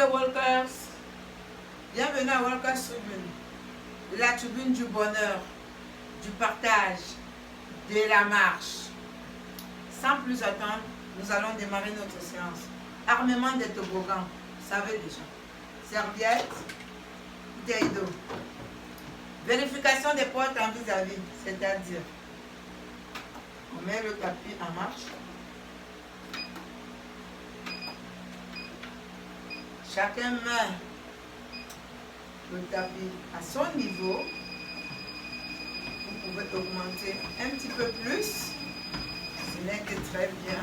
les Walkers, bienvenue à Walkers Tribune, la tribune du bonheur, du partage, de la marche. Sans plus attendre, nous allons démarrer notre séance. Armement des toboggans, vous savez déjà. Serviette, bouteille d'eau. Vérification des portes en vis-à-vis, c'est-à-dire, on met le tapis en marche. Chacun met le tapis à son niveau. Vous pouvez augmenter un petit peu plus. Ce n'est que très bien.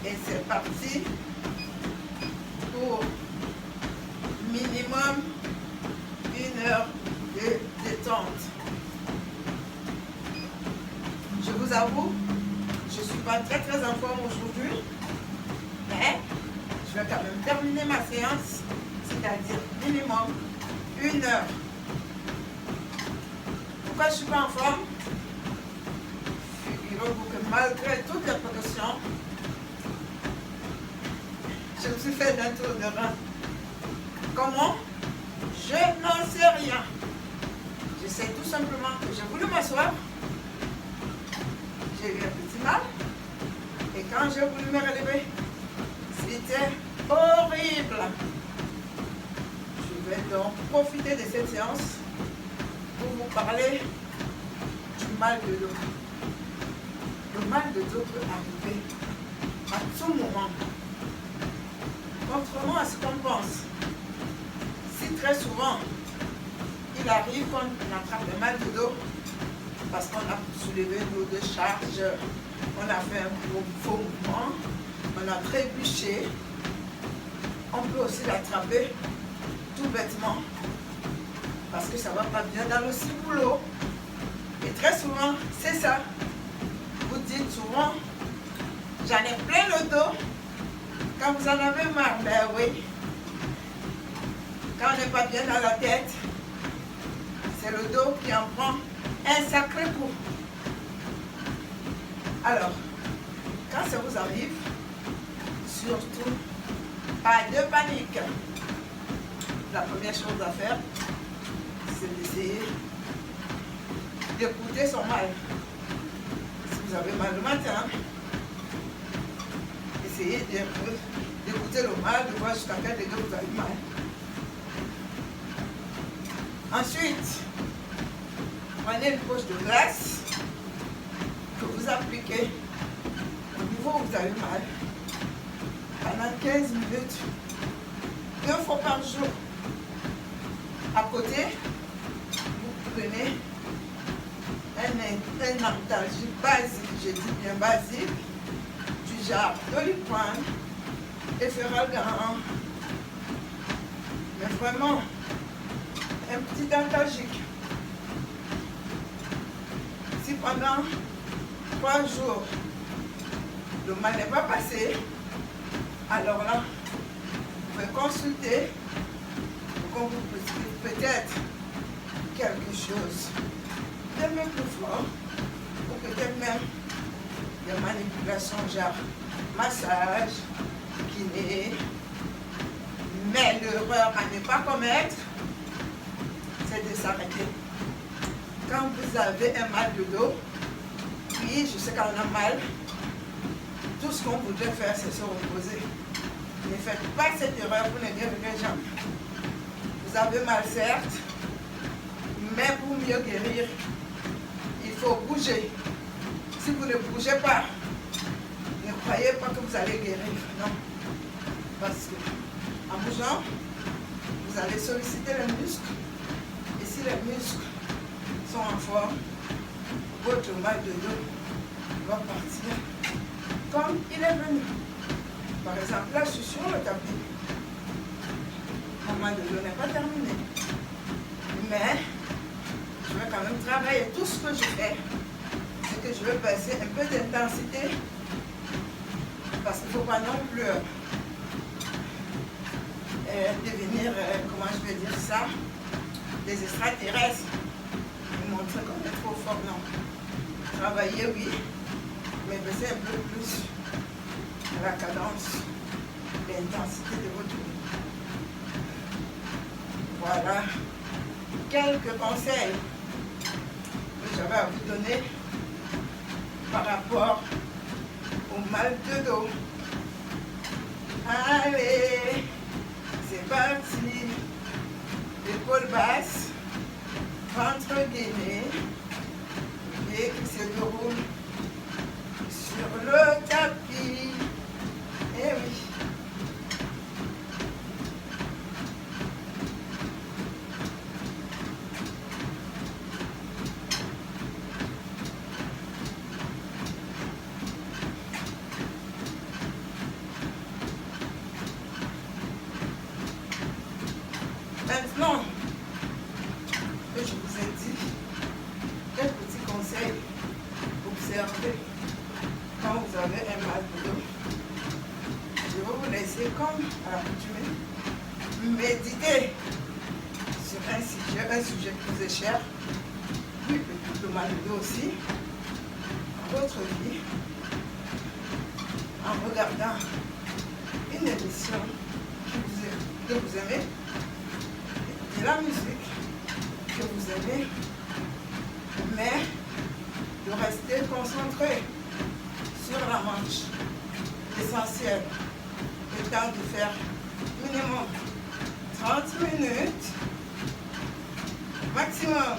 Et c'est parti pour minimum 1 heure de détente. Je vous avoue, je ne suis pas très en forme aujourd'hui, mais je vais quand même terminer ma séance, c'est-à-dire minimum 1 heure. Pourquoi je ne suis pas en forme? Figurez-vous que malgré toutes les précautions, je me suis fait un tour de rein. Comment? Je n'en sais rien. Je sais tout simplement que j'ai voulu m'asseoir. J'ai eu un petit mal. Et quand j'ai voulu me relever, c'était horrible. Je vais donc profiter de cette séance pour vous parler du mal de dos. Le mal de dos peut arriver à tout moment. Contrairement à ce qu'on pense, si très souvent il arrive qu'on attrape le mal de dos parce qu'on a soulevé nos deux charges, on a fait un faux mouvement, on a trébuché, on peut aussi l'attraper tout bêtement parce que ça ne va pas bien dans le ciboulot. Et très souvent, c'est ça. Vous dites souvent, j'en ai plein le dos. Quand vous en avez marre, ben oui. Quand on n'est pas bien dans la tête, c'est le dos qui en prend un sacré coup. Alors, quand ça vous arrive, surtout, pas de panique. La première chose à faire, c'est d'essayer d'écouter son mal. Si vous avez mal le matin, essayez d'écouter le mal, de voir jusqu'à quel degré vous avez mal. Ensuite, prenez une poche de glace que vous appliquez au niveau où vous avez mal pendant 15 minutes, 2 fois par jour. À côté, vous prenez un analgésique basique, je dis bien basique, du genre Doliprane, Efferalgan, mais vraiment un petit analgésique. Si pendant 3 jours, le mal n'est pas passé, alors là, vous pouvez consulter pour qu'on vous prescrive peut-être quelque chose de même plus fort, ou peut-être même des manipulations genre massage, kiné. Mais l'erreur à ne pas commettre, c'est de s'arrêter. Quand vous avez un mal de dos, oui, je sais qu'on a mal, tout ce qu'on voudrait faire, c'est se reposer. Ne faites pas cette erreur, vous ne guérirez jamais. Vous avez mal, certes, mais pour mieux guérir, il faut bouger. Si vous ne bougez pas, ne croyez pas que vous allez guérir. Non. Parce que en bougeant, vous allez solliciter les muscles. Et si les muscles sont en forme, votre mal de dos va partir comme il est venu. Par exemple, là, je suis sur le tapis. Mon mal de dos n'est pas terminé. Mais je vais quand même travailler. Tout ce que je fais, c'est que je vais passer un peu d'intensité. Parce qu'il ne faut pas non plus devenir, comment je vais dire ça, des extraterrestres. Vous montrer qu'on est trop fort, non. Travailler, oui, mais baisser un peu plus la cadence, l'intensité de votre vie. Voilà quelques conseils que j'avais à vous donner par rapport au mal de dos. Allez, c'est parti. Épaule basse, ventre gainé, et qui se déroule sur le tapis. Eh oui. Maintenant que je vous ai dit quelques petits conseils, observez quand vous avez un mal de dos. Je vais vous laisser comme à l'accoutumée méditer sur un sujet qui vous est cher, oui, le mal de dos aussi, dans votre vie, en regardant une émission que vous aimez, de la musique que vous aimez, mais de rester concentré sur la marche. L'essentiel étant de faire minimum 30 minutes, maximum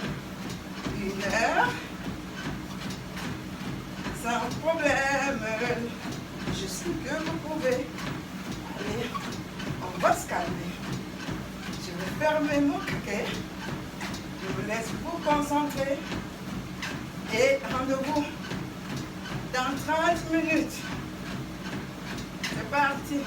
1 heure, sans problème. Je sais que vous pouvez. Allez, on va se calmer. Je vais fermer mon caquet. Je vous laisse vous concentrer. Et rendez-vous dans 30 minutes. C'est parti.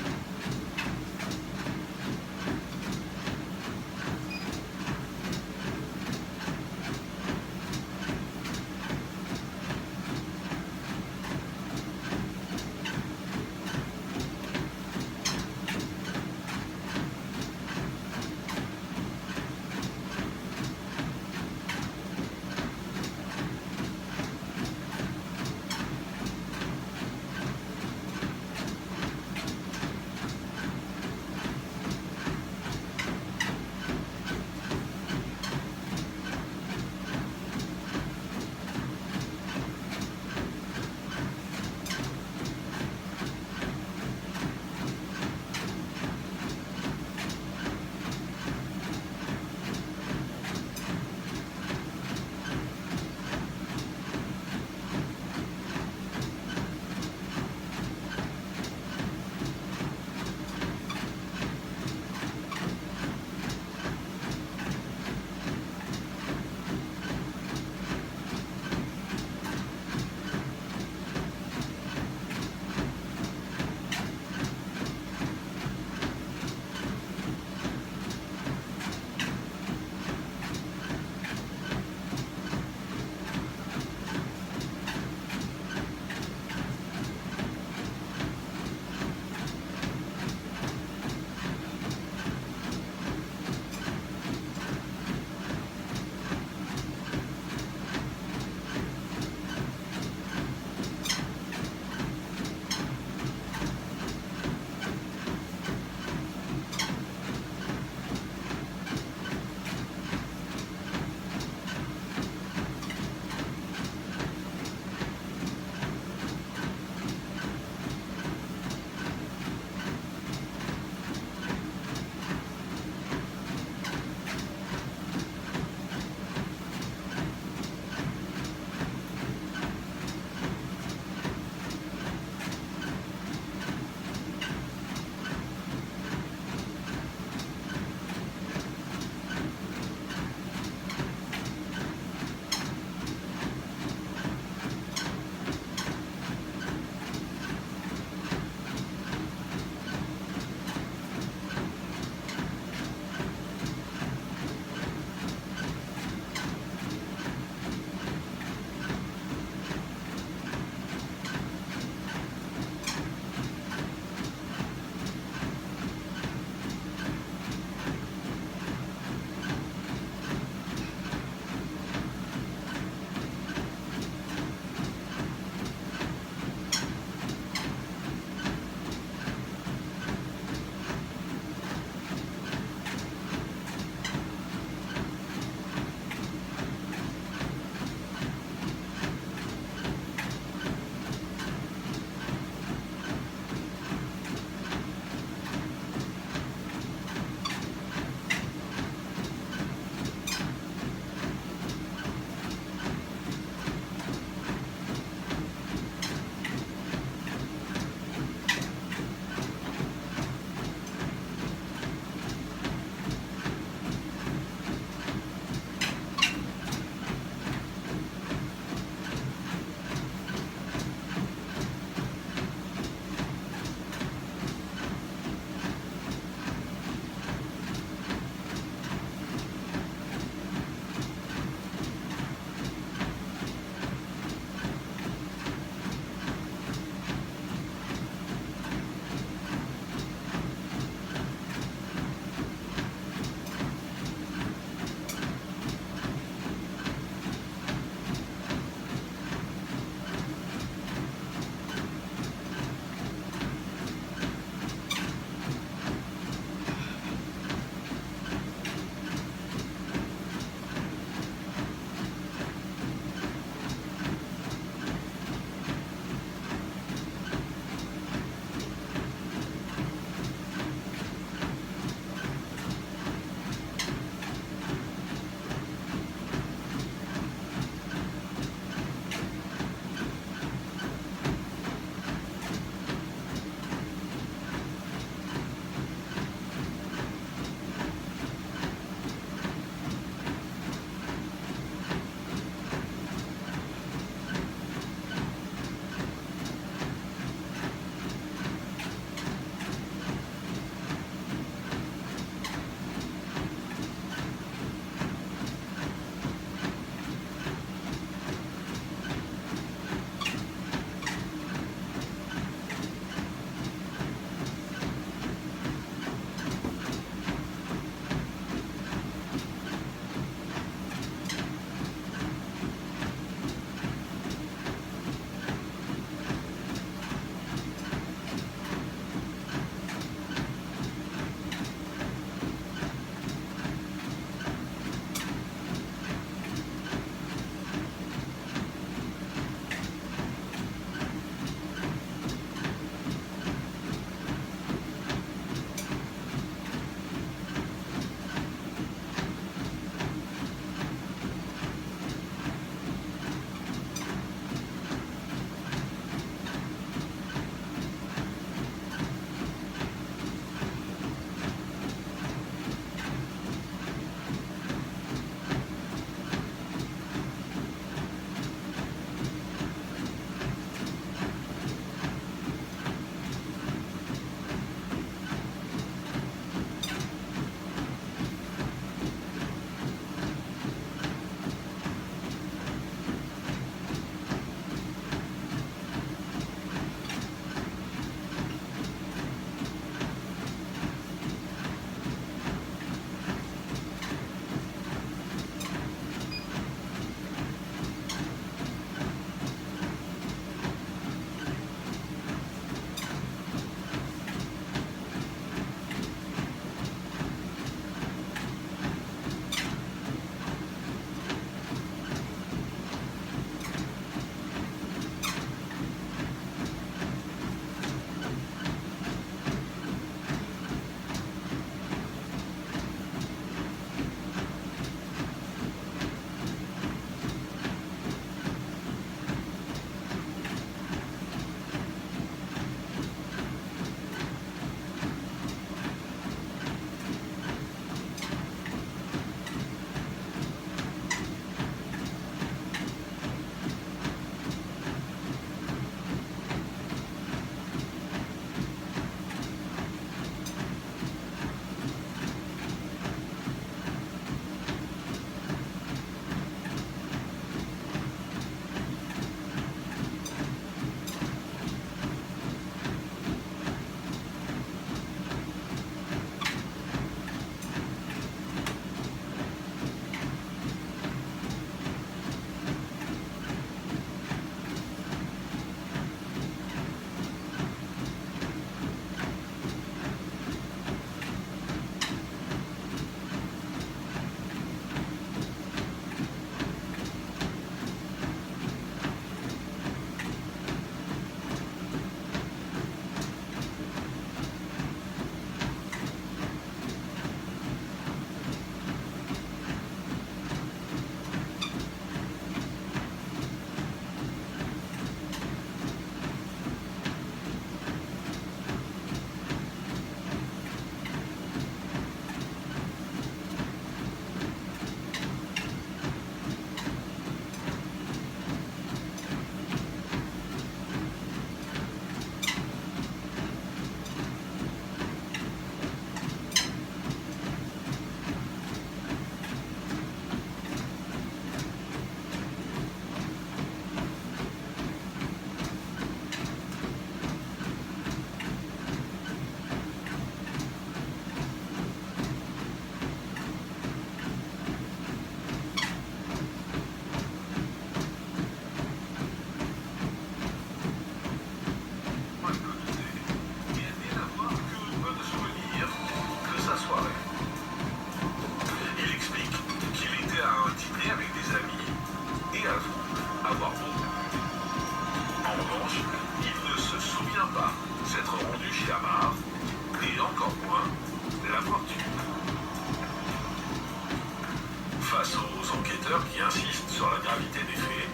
Face aux enquêteurs qui insistent sur la gravité des faits,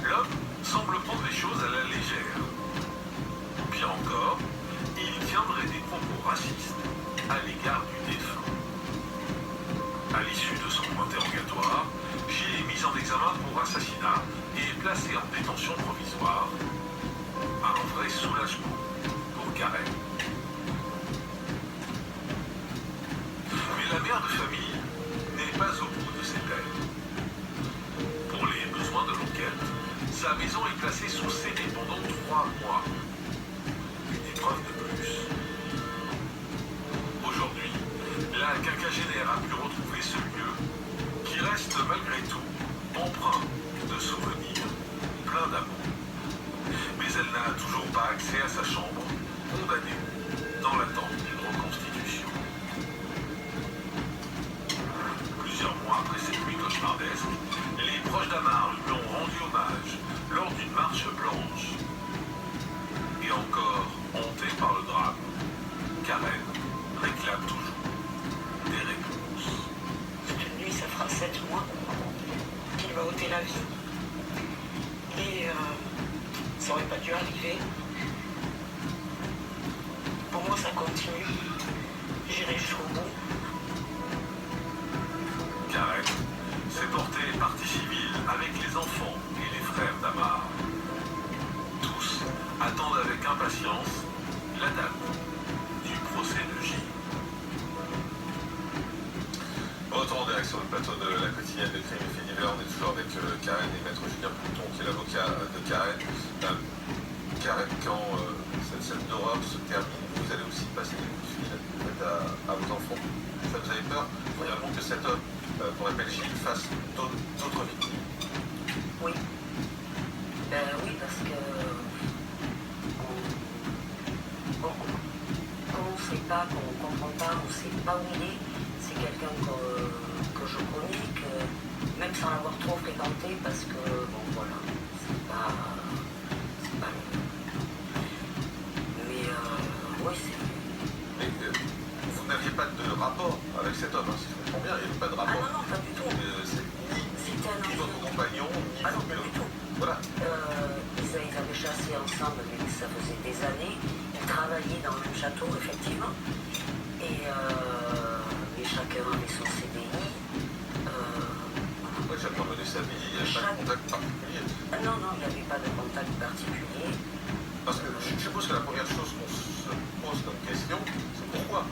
l'homme semble prendre les choses à la légère. Pire encore, il tiendrait des propos racistes à l'égard du défunt. À l'issue de son interrogatoire, Gilles est mis en examen pour assassinat et placé en détention provisoire. Un vrai soulagement pour Karen. Mais la mère de famille n'est pas au bout de ses peines. Pour les besoins de l'enquête, sa maison est placée sous scellé pendant 3 mois. Une épreuve de plus. Aujourd'hui, la quinquagénaire a pu retrouver ce lieu qui reste malgré tout empreint de souvenirs, plein d'amour. Mais elle n'a toujours pas accès à sa chambre, condamnée, dans l'attente d'une reconstitution. Plusieurs mois après cette nuit cauchemardesque, les proches d'Amar lui ont rendu hommage lors d'une marche blanche. Et encore hantée par le drame, Karen réclame toujours des réponses. Cette nuit, ça fera 7 mois qu'il m'a ôté la vie. Et ça aurait pas dû arriver. Pour moi, ça continue. J'irai jusqu'au bout. Karen s'est portée partie civile avec les enfants et les frères d'Amar. Tous attendent avec impatience la date du procès de Gilles. Retour en direct sur le plateau de la quotidienne de Crimes et Faits divers. On est toujours avec Karen et Maître Julien Pouton, qui est l'avocat de Karen. Karen, quand cette scène d'horreur se termine, vous allez aussi passer des coups de fil à vos enfants. Ça vous avez peur vraiment que cet homme, qu'on appelle Gilles, fasse d'autres victimes? Oui. Oui, parce que quand on ne sait pas, qu'on ne comprend pas, on ne sait pas où il est, c'est quelqu'un que je connais, que même sans l'avoir trop fréquenté, parce que, bon, voilà, c'est pas le... Mais, oui, c'est... Mais vous n'aviez pas de rapport avec cet homme, hein, si je comprends bien, il n'y avait pas de rapport. Ah non, pas du tout. Ni votre compagnon, ni ah non, pas du tout. Voilà. Ils avaient chassé ensemble, mais ça faisait des années. Ils travaillaient dans le même château, effectivement. Et chacun avait son CDI. Chacun menait sa vie, il n'y avait pas de contact particulier. Non, il n'y avait pas de contact particulier. Parce que je suppose que la première chose qu'on se pose comme question, c'est pourquoi.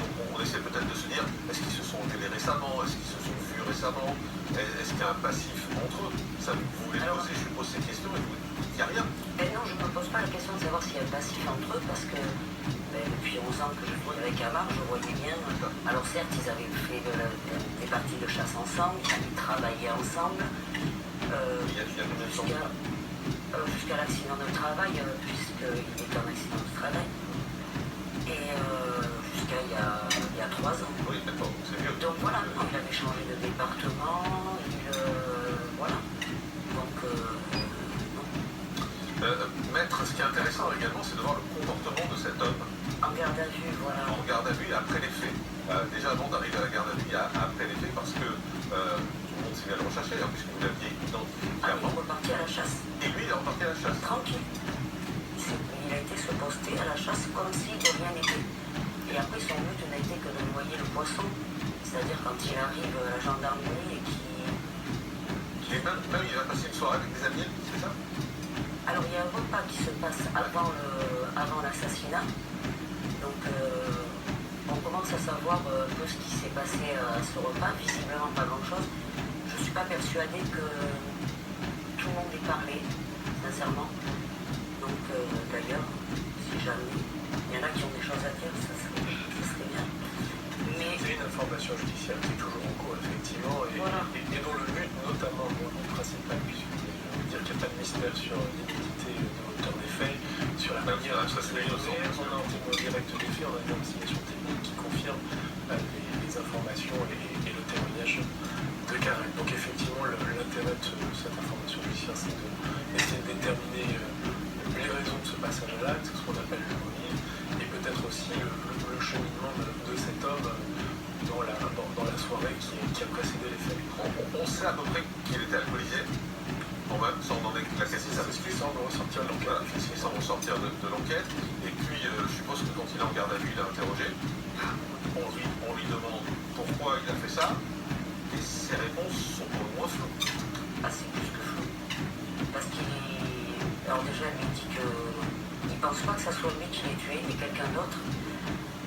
Donc on essaie peut-être de se dire, est-ce qu'ils se sont engueulés récemment, est-ce qu'ils se sont vus récemment, est-ce qu'il y a un passif entre eux? Ça, vous les posez, je suppose, ces questions et vous dites, il n'y a rien. Non, je ne me pose pas la question de savoir s'il y a un passif entre eux, parce que depuis 11 ans que je vis avec Amar, je voyais bien. Alors certes, ils avaient fait des parties de chasse ensemble, ils avaient travaillé ensemble. Il y a combien de temps? Jusqu'à l'accident de travail, puisqu'il était en accident de travail. Et jusqu'à il y a 3 ans. Oui, d'accord, c'est mieux. Donc voilà, non, il avait changé de département, voilà. Donc, non. Maître, ce qui est intéressant également, c'est de voir le comportement de cet homme. En garde à vue, voilà. En garde à vue et après les faits. Déjà avant d'arriver à la garde à vue, il y a après les faits, parce que tout le monde s'est bien recherché, hein, puisque vous l'aviez identifié Ah, il avant. est reparti à la chasse. Et lui, il est reparti à la chasse. Tranquille. Il a été se poster à la chasse comme si de rien n'était. Et après, son but n'a été que de noyer le poisson. C'est-à-dire quand il arrive à la gendarmerie et Et même, il va passer une soirée avec des amis, c'est ça? Alors, il y a un repas qui se passe avant l'assassinat. Donc, on commence à savoir un peu ce qui s'est passé à ce repas. Visiblement, pas grand-chose. Je ne suis pas persuadée que tout le monde ait parlé, sincèrement. Donc, d'ailleurs, si jamais il y en a qui ont des choses à dire, ça serait bien. Mais... C'est une information judiciaire qui est toujours en cours, effectivement, et, voilà. et dont le but, notamment, le principal, puisque je veux dire qu'il n'y a pas de mystère sur l'identité de l'auteur des faits, sur la manière dont ça s'est donné. On a un témoin direct des faits, on a une investigation technique qui confirme les informations et le témoignage de Karen. Donc effectivement, l'intérêt de cette information judiciaire, c'est d'essayer de déterminer les raisons de ce passage à l'acte, ce qu'on appelle le motif, et peut-être aussi le cheminement de cet homme dans la soirée qui a précédé les faits. sait à peu près qu'il était alcoolisé? Bon, même, ça on en est classé, c'est ça. C'est ce qui semble ressortir de l'enquête. Voilà, sans ressortir de l'enquête. Et puis, je suppose que quand il est en garde à vue, il est interrogé. On lui demande pourquoi il a fait ça. Et ses réponses sont pour le moins floues. Ah, c'est plus que flou. Parce qu'il est... Alors déjà, lui dit que... Il pense pas que ça soit lui qui l'ait tué, mais quelqu'un d'autre.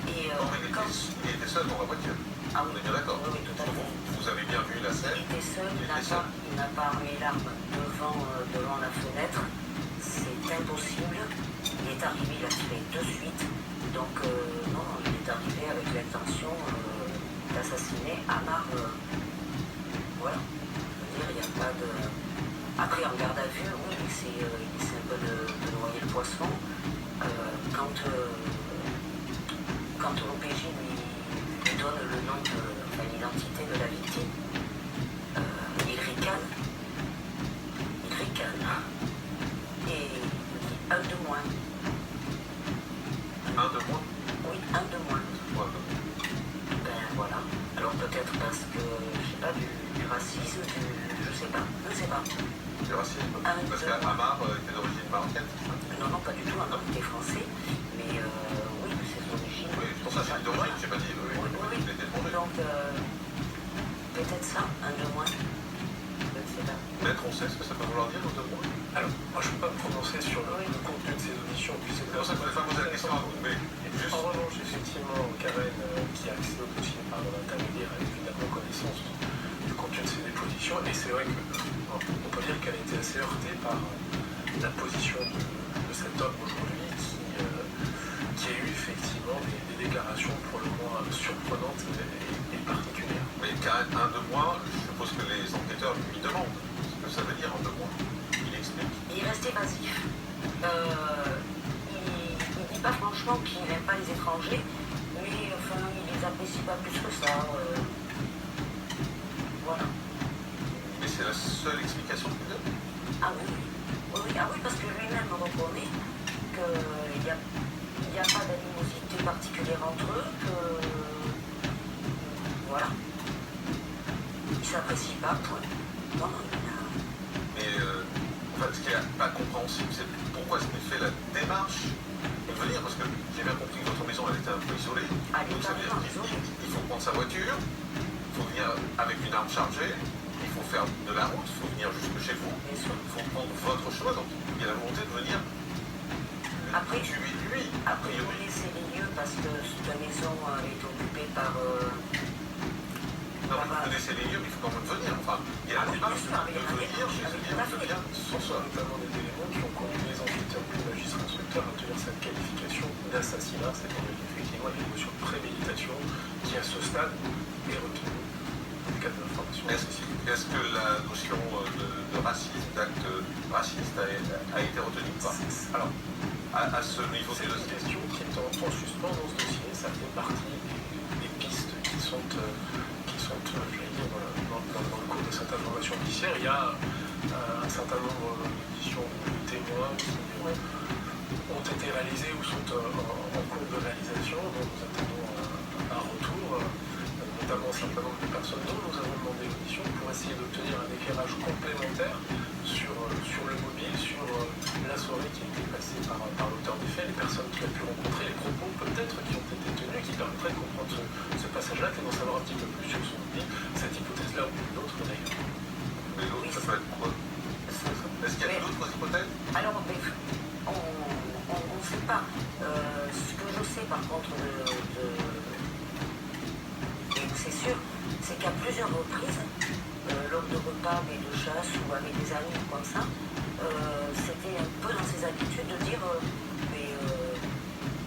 Et Non, mais il était seul dans la voiture. Ah On oui, est bien d'accord. oui, tout à fait. Vous avez bien vu la Il scène. était seul, Il il était seul. n'a pas armé l'arme devant la fenêtre. C'est impossible. Il est arrivé, il a tiré de suite. Donc, non, il est arrivé avec l'intention d'assassiner Amar. Voilà. Je veux dire, il n'y a pas de... Après, en garde à vue, oui, il essaie un peu de noyer le poisson. Quand l'OPJ lui donne le nom l'identité de la victime, il ricane. Et il dit un de moins. Un de moins. Oui, un de moins. Ouais. Ben voilà. Alors peut-être parce que, je sais pas, du racisme, je sais pas. Du racisme. Un Parce de qu'Amar était d'origine marocaine. Non, pas du tout, un homme était français, mais oui, de ses origines. Oui, c'est pour ça que j'ai dit d'origine, j'ai pas dit Oui. il était étranger. Donc, peut-être ça, un de moins. Je ne sais pas. Maître, on sait ce que ça peut vouloir dire, un de moins? Alors, moi je ne peux pas me prononcer sur le contenu de ces auditions, puisque C'est pour ça que je voulais pas poser la question à vous, mais juste... En revanche, effectivement, Karen, qui a accès au dossier par l'intermédiaire, a évidemment connaissance du contenu de ses dépositions, et c'est vrai qu'on peut dire qu'elle a été assez heurtée par la position de cet homme aujourd'hui qui a eu effectivement des déclarations pour le moins surprenantes et particulières. Mais Karen, un de moins, je suppose que les enquêteurs lui demandent ce que ça veut dire un de moins. Il explique. Il est resté évasif. Il dit pas franchement qu'il n'aime pas les étrangers, mais enfin, il les apprécie pas plus que ça. Voilà. Mais c'est la seule explication qu'il donne. Ah oui, parce que lui-même reconnaît qu'il n'y a pas d'animosité particulière entre eux, que... Voilà. Ils ne s'apprécient pas, point. Non, Mais enfin, ce qui n'est pas compréhensible, c'est pourquoi est-ce qu'il fait la démarche de venir, parce que j'ai bien compris que votre maison elle était un peu isolée. Donc ça veut dire qu'il faut prendre sa voiture, il faut venir avec une arme chargée, il faut faire de la route, il faut venir jusque chez vous, bien sûr. il faut prendre votre chemin. Donc il y a la volonté de venir Après, tuer lui, a Après, il priori. faut laisser les lieux parce que la maison est occupée par... Non, mais vous connaissez les lieux, mais il faut quand même venir. Enfin, il y a la démarche de venir, je viens Ce sont notamment des éléments qui ont conduit les enquêteurs et les magistrats instructeurs à tenir cette qualification d'assassinat, c'est-à-dire qu'effectivement il y a une notion de préméditation qui à ce stade est retenue dans le cadre de l'information. Est-ce que la notion de racisme, d'acte raciste a été retenue ou pas? Alors, à ce niveau C'est des une dossiers. question qui est en suspens dans ce dossier, ça fait partie des pistes qui sont je vais dire, dans le cours de cette information judiciaire. Il y a un certain nombre d'auditions de témoins qui ont été réalisées ou sont en cours de réalisation, dont nous attendons un retour, notamment un certain nombre de personnes dont nous avons demandé l'audition pour essayer d'obtenir un éclairage complémentaire sur le mobile, sur la soirée qui a été passée par l'auteur des faits, les personnes qu'il a pu rencontrer, les propos peut-être qui ont été tenus, qui permettraient de comprendre ce passage-là et d'en savoir un petit peu plus sur son mobile, cette hypothèse-là ou une autre d'ailleurs. Mais l'autre, ça peut être quoi? Est-ce qu'il y a d'autres hypothèses? Alors, on ne sait pas. Ce que je sais par contre, et c'est sûr, c'est qu'à plusieurs reprises, lors de repas et de chasse ou avec des amis comme ça, c'était un peu dans ses habitudes de dire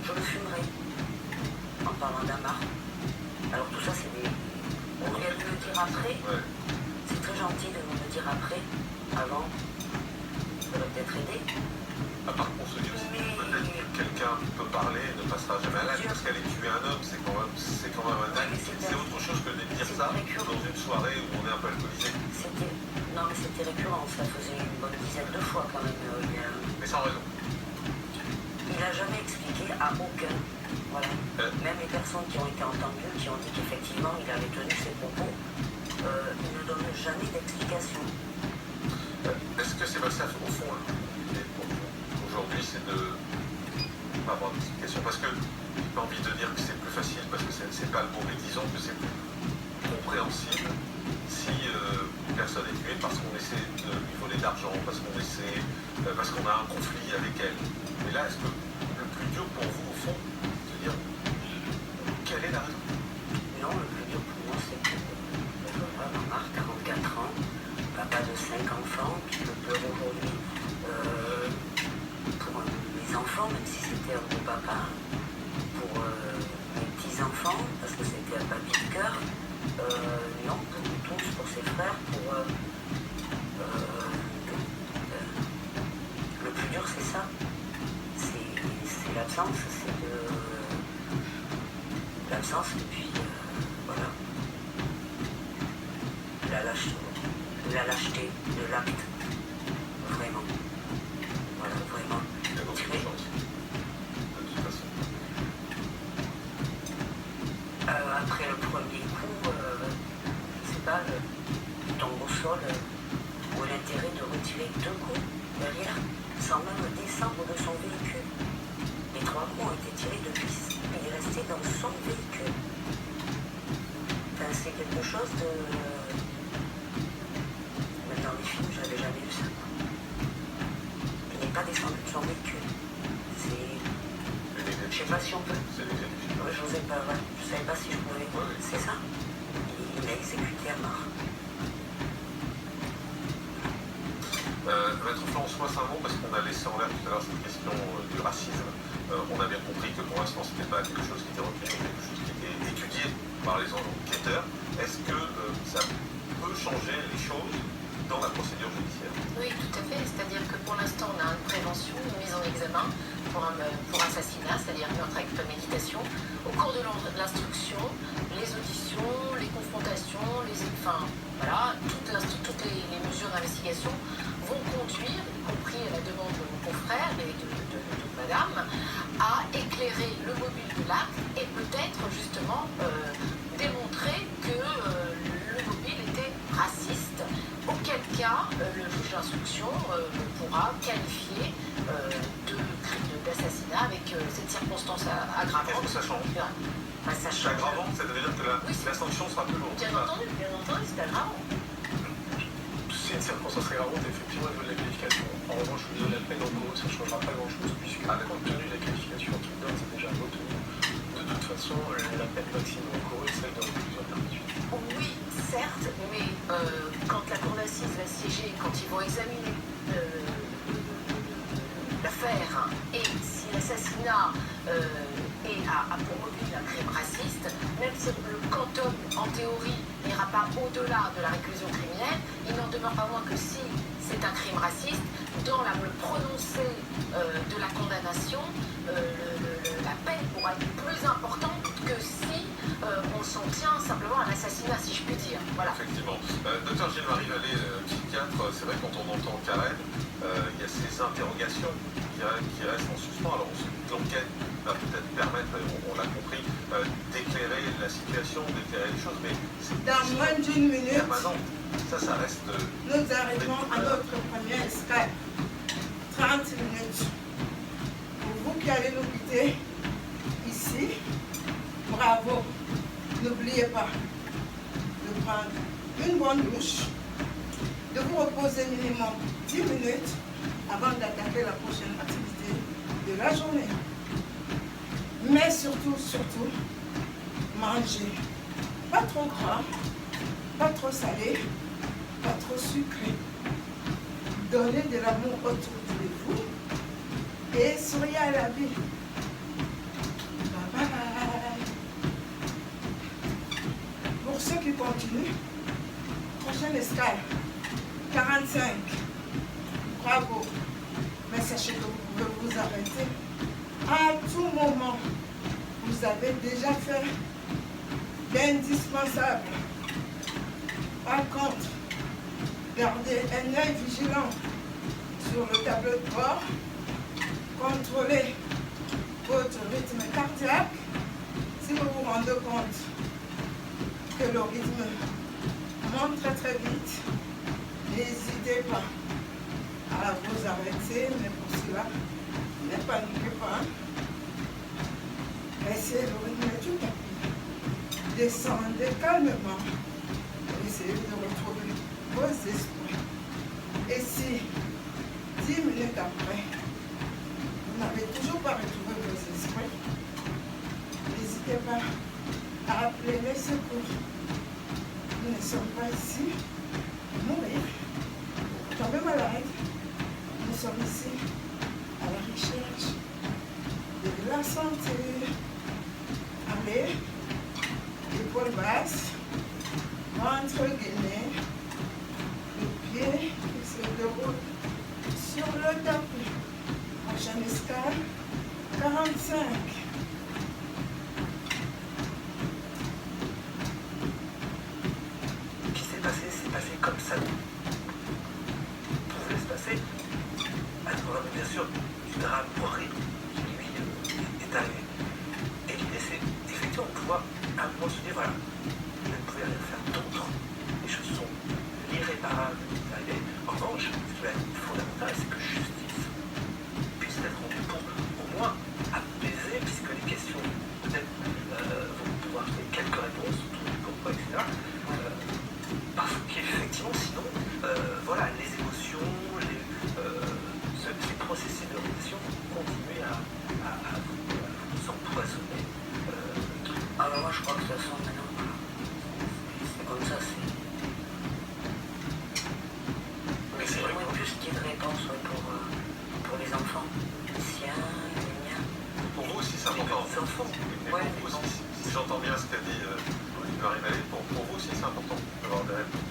je le fumerai en parlant d'Amar. Alors tout ça c'est des... On vient de le dire après, Ouais. c'est très gentil de nous le dire après, avant, ça va peut-être aider. Par contre, on se dit aussi que peut-être que quelqu'un peut parler et ne passera jamais à l'acte, parce qu'aller tuer un homme, c'est quand même un acte. C'est autre chose que de dire ça dans une soirée où on est un peu alcoolisé. Non, mais c'était récurrent, ça faisait une bonne dizaine de fois quand même. Mais sans raison. Il n'a jamais expliqué à aucun. Voilà. Même les personnes qui ont été entendues, qui ont dit qu'effectivement il avait tenu ses propos, il ne donne jamais d'explication. pas le mot, mais disons que c'est plus compréhensible si une personne est tuée parce qu'on essaie de lui voler de l'argent, parce qu'on a un conflit avec elle. Mais là, est-ce que le plus dur pour vous, au fond, c'est de dire quelle est la raison? Non, le plus dur pour moi, c'est que Omar, 44 ans, papa de 5 enfants, qui me pleure aujourd'hui pour mes enfants, même si c'était un bon papa, pour mes petits-enfants, parce que c'était un papier de cœur, non, pour nous tous, pour ses frères, le plus dur, c'est ça. C'est l'absence, l'absence, et puis voilà. La lâcheté de l'acte. Vraiment. Voilà, vraiment. Il y a d'autres chances, de toute façon. Après le premier coup, je sais pas, il tombe au sol, où l'intérêt de retirer 2 coups derrière, sans même descendre de son véhicule. Les 3 coups ont été tirés depuis. Il est resté dans son véhicule. Enfin, c'est quelque chose de... Même dans les films, j'avais jamais vu ça. Il n'est pas descendu de son véhicule. Je sais pas si on peut. C'est l'exécution. Je savais pas si je pouvais. Oui. C'est ça. Il a exécuté Amar. Maître François Saint-Mont, parce qu'on a laissé en l'air tout à l'heure cette question du racisme, on a bien compris que pour l'instant ce n'était pas quelque chose qui était retenu, mais quelque chose qui était étudié par les enquêteurs. Est-ce que ça peut changer les choses dans la procédure judiciaire? Oui, tout à fait. C'est-à-dire que pour l'instant, on a une prévention, une mise en examen pour assassinat, c'est-à-dire meurtre avec préméditation. Au cours de l'instruction, les auditions, les confrontations, toutes les mesures d'investigation vont conduire, y compris à la demande de mon confrère et de madame, à éclairer le mobile de l'acte et peut-être justement démontrer que le mobile était raciste, auquel cas le juge d'instruction pourra qualifier d'assassinat avec cette circonstance aggravante. Est-ce que ça change? Ça C'est change. aggravant, ça veut dire que la sanction sera plus lourde. Bien entendu, c'est aggravant. C'est une circonstance aggravante, effectivement, au niveau de la qualification. En revanche, au niveau de la peine en gros, ça ne changera pas grand-chose, puisque compte tenu de la qualification qu'il donne, c'est déjà retenu. De toute façon, la peine maximum encourue, c'est celle de réclusion perpétuelle. Oui, certes, mais quand la cour d'assises va siéger, quand ils vont examiner l'affaire, et si l'assassinat a pour mobile un crime raciste, même si le quantum, en théorie, n'ira pas au-delà de la réclusion criminelle, il n'en demeure pas moins que si c'est un crime raciste, dans le prononcé de la condamnation, la peine pourra être plus importante que si on s'en tient simplement à l'assassinat, si je puis dire. Voilà. Effectivement. Docteur Gilles-Marie Vallée, psychiatre, c'est vrai quand on entend Karen, il y a ces interrogations qui restent en suspens. Alors l'enquête va peut-être permettre, on l'a compris, d'éclairer la situation, d'éclairer les choses, mais Dans moins d'une minute, permanent. Ça reste... nous arrivons à notre première escale. 30 minutes. Pour vous qui allez nous quitter ici, bravo. N'oubliez pas de prendre une bonne douche, de vous reposer minimum 10 minutes avant d'attaquer la prochaine activité de la journée. Mais surtout, mangez. Pas trop gras, pas trop salé, pas trop sucré. Donnez de l'amour autour de vous et souriez à la vie. Bye bye. Pour ceux qui continuent, prochaine escale, 45. Bravo. Mais sachez que vous pouvez vous arrêter à tout moment. Vous avez déjà fait l'indispensable. Par contre, gardez un œil vigilant sur le tableau de bord. Contrôlez votre rythme cardiaque. Si vous vous rendez compte que le rythme monte très vite, n'hésitez pas à vous arrêter, mais pour cela, ne paniquez pas. Essayez le rythme du tapis. descendez calmement. Essayez de retrouver vos esprits. Et si 10 minutes après, vous n'avez toujours pas retrouvé vos esprits, n'hésitez pas à appeler les secours. Nous ne sommes pas ici pour mourir, pour tomber malade. Nous sommes ici à la recherche de la santé. Allez, épaules basses, ventre gainé, le pied qui se déroule sur le tapis. Prochaine escale, 45. Ce qui s'est passé comme ça. Pouvait se passer. Alors, bien sûr, du drame horrible qui lui est arrivé. Et l'idée, c'est effectivement de pouvoir à un moment se dire, voilà, je ne pouvais rien faire d'autre. Les choses sont irréparables. En revanche, ce qui va être fondamental, c'est que justice puisse être rendue pour, au moins, apaiser, puisque les questions, peut-être, vont pouvoir trouver quelques réponses autour du pourquoi, etc. Parce qu'effectivement, sinon, voilà, les émotions, ces processus de réflexion vont continuer à vous empoisonner. Alors moi je crois que de toute façon maintenant, c'est comme ça, c'est... Mais c'est vrai J'aimerais plus qu'il y ait de réponses pour les enfants, les siens, les miens. Pour vous aussi, c'est important. Les enfants. Et Ouais, pour vous aussi, si j'entends bien ce qu'a dit Marie-Marie, pour vous aussi, c'est important d'avoir des réponses.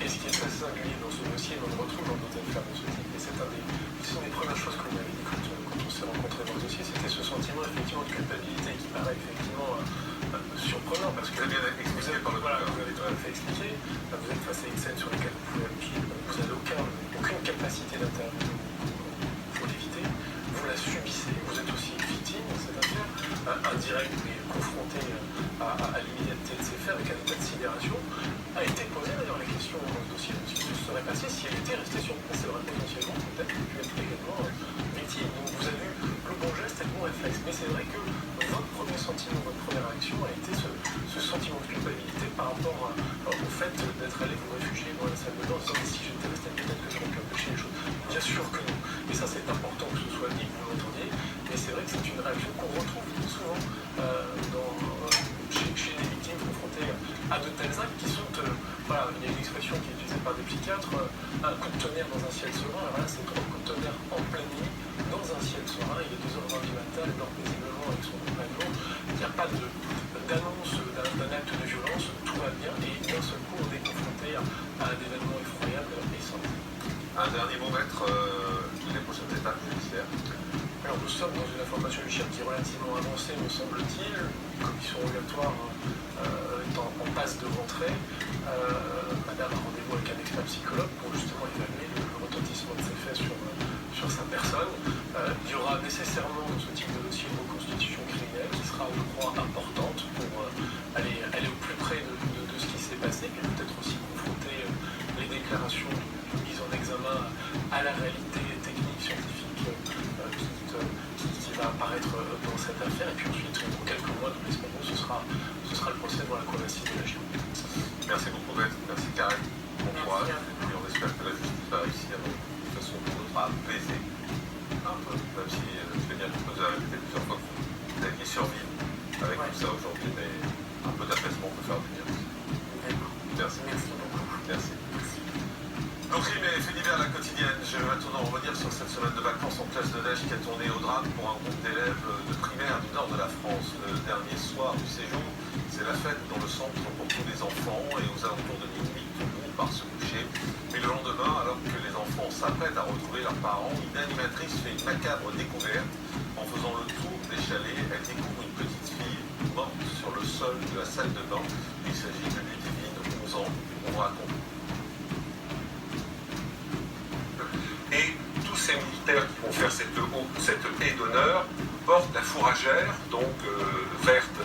Et ce qui est très singulier dans ce dossier, on le retrouve dans d'autres affaires de ce type, et c'est une des premières choses qu'on m'avait dit quand on s'est rencontrés dans le dossier, c'était ce sentiment effectivement de culpabilité qui paraît effectivement surprenant, parce que Très bien expliqué par le voilà, vous avez tout à fait expliqué, vous êtes face à une scène sur laquelle vous n'avez aucune capacité d'intervenir pour l'éviter, vous la subissez, vous êtes aussi victime dans cette affaire, indirect mais confronté à l'immédiateté de ces faits avec un état de sidération. A été posée d'ailleurs la question dans ce dossier de ce qui se serait passé si elle était restée sur place. Elle aurait potentiellement peut-être pu être également victime. Donc vous avez eu le bon geste et le bon réflexe. Mais c'est vrai que votre premier sentiment, votre première réaction a été ce sentiment de culpabilité par rapport au fait d'être allé vous réfugier dans la salle de bain en disant mais si j'étais resté peut-être que j'aurais pu empêcher les choses. Bien sûr que non. Et ça c'est important que ce soit dit, que vous l'entendiez. Mais c'est vrai que c'est une réaction qu'on retrouve souvent chez les victimes confrontées à de tels actes qui sont, voilà, il y a une expression qui est utilisée par des psychiatres, un coup de tonnerre dans un ciel serein. Alors là, c'est trois coups de tonnerre en pleine nuit, dans un ciel serein, il est 2h20 du matin, elle dort paisiblement avec son compagnon, il n'y a pas d'annonce d'un acte de violence, tout va bien, et d'un seul coup, on est confronté à un événement effroyable et sans. Un dernier mot, maître, les prochaines étapes judiciaires. Alors nous sommes dans une information judiciaire qui est relativement avancée, me semble-t-il. Une commission rogatoire est en passe de rentrée. Madame a rendez-vous avec un expert psychologue pour justement évaluer le retentissement de ces faits sur sa personne. Il y aura nécessairement dans ce type de dossier une reconstitution criminelle qui sera, je crois, importante pour aller au plus près de ce qui s'est passé, puis peut-être aussi confronter les déclarations de mise en examen à la réalité technique, scientifique qui va apparaître dans cette affaire. Et puis ensuite, dans quelques mois, nous l'espérons, ce sera le procès devant la cour d'assises de la Gironde. Merci beaucoup, maître. Merci, Karen. Bon courage. Et on espère que la justice va réussir de façon pour notre à apaiser un peu, même si je vais bien que vous avez répété plusieurs fois que vous aviez survécu avec tout ça aujourd'hui, mais un peu d'apaisement peut faire du bien. Merci. Merci beaucoup. Merci. Donc, crime et faits divers à la quotidienne. Je vais maintenant revenir sur cette semaine de vacances en classe de neige qui a tourné au drame pour un groupe d'élèves de primaire du nord de la France. Le dernier soir du séjour, c'est la fête dans le centre pour tous les enfants et aux alentours de minuit, tout le monde part se coucher. Mais le lendemain, alors que les enfants s'apprêtent à retrouver leurs parents, une animatrice fait une macabre découverte. En faisant le tour des chalets, elle découvre une petite fille morte sur le sol de la salle de bain. Il s'agit de Ludivine, 11 ans. On raconte. Et tous ces militaires qui vont faire cette haie d'honneur portent la fourragère, donc verte,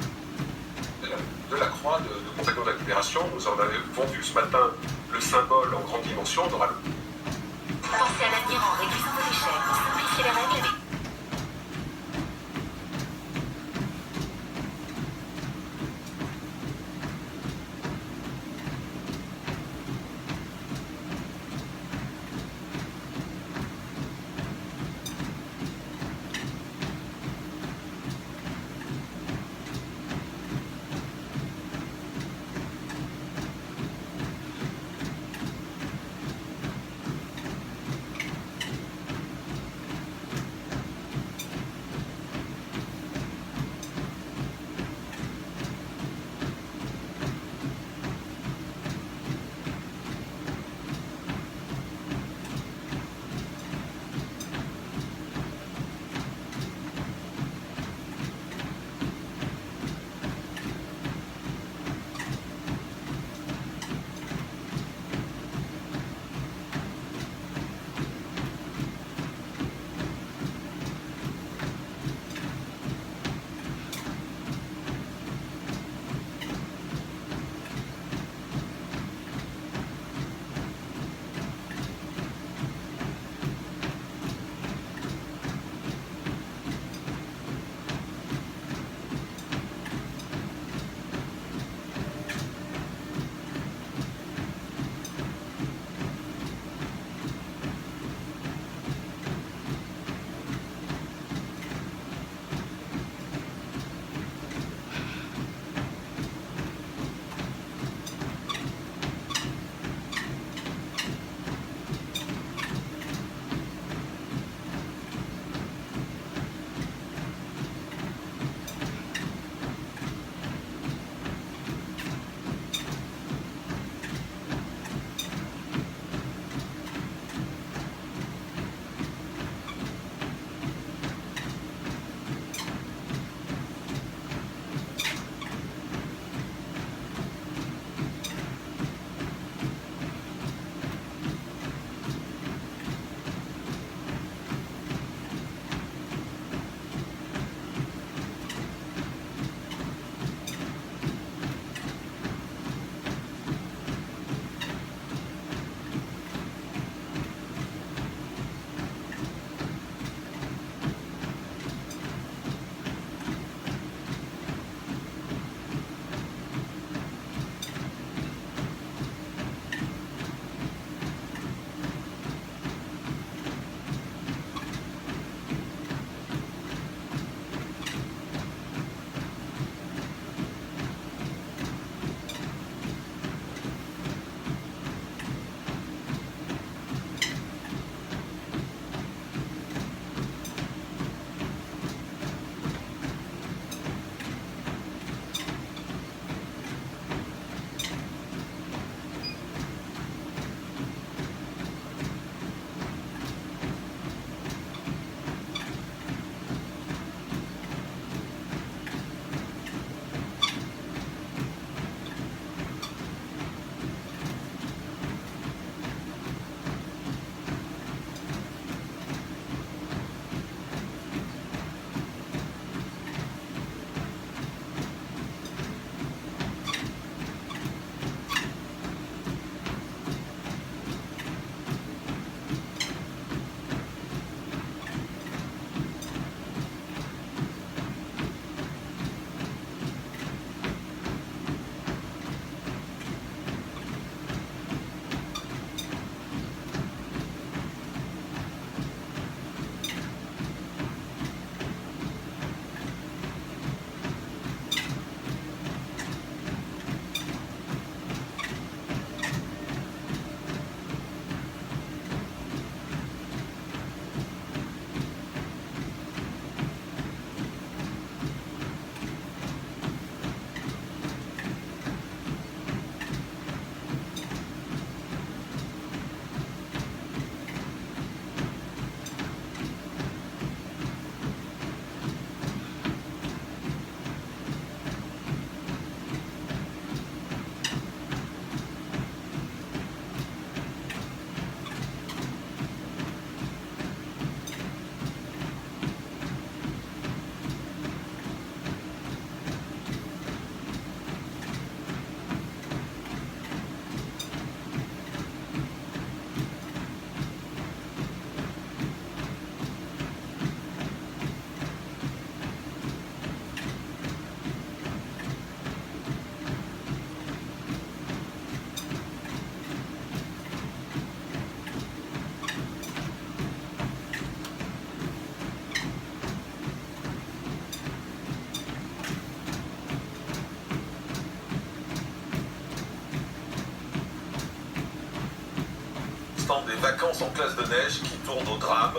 de la croix de Compagnons de la Libération. Nous en avons vu ce matin le symbole en grande dimension. On aura Pensez à l'avenir en réduisant vos déchets, simplifiez les règles avec... l'instant des vacances en classe de neige qui tournent au drame,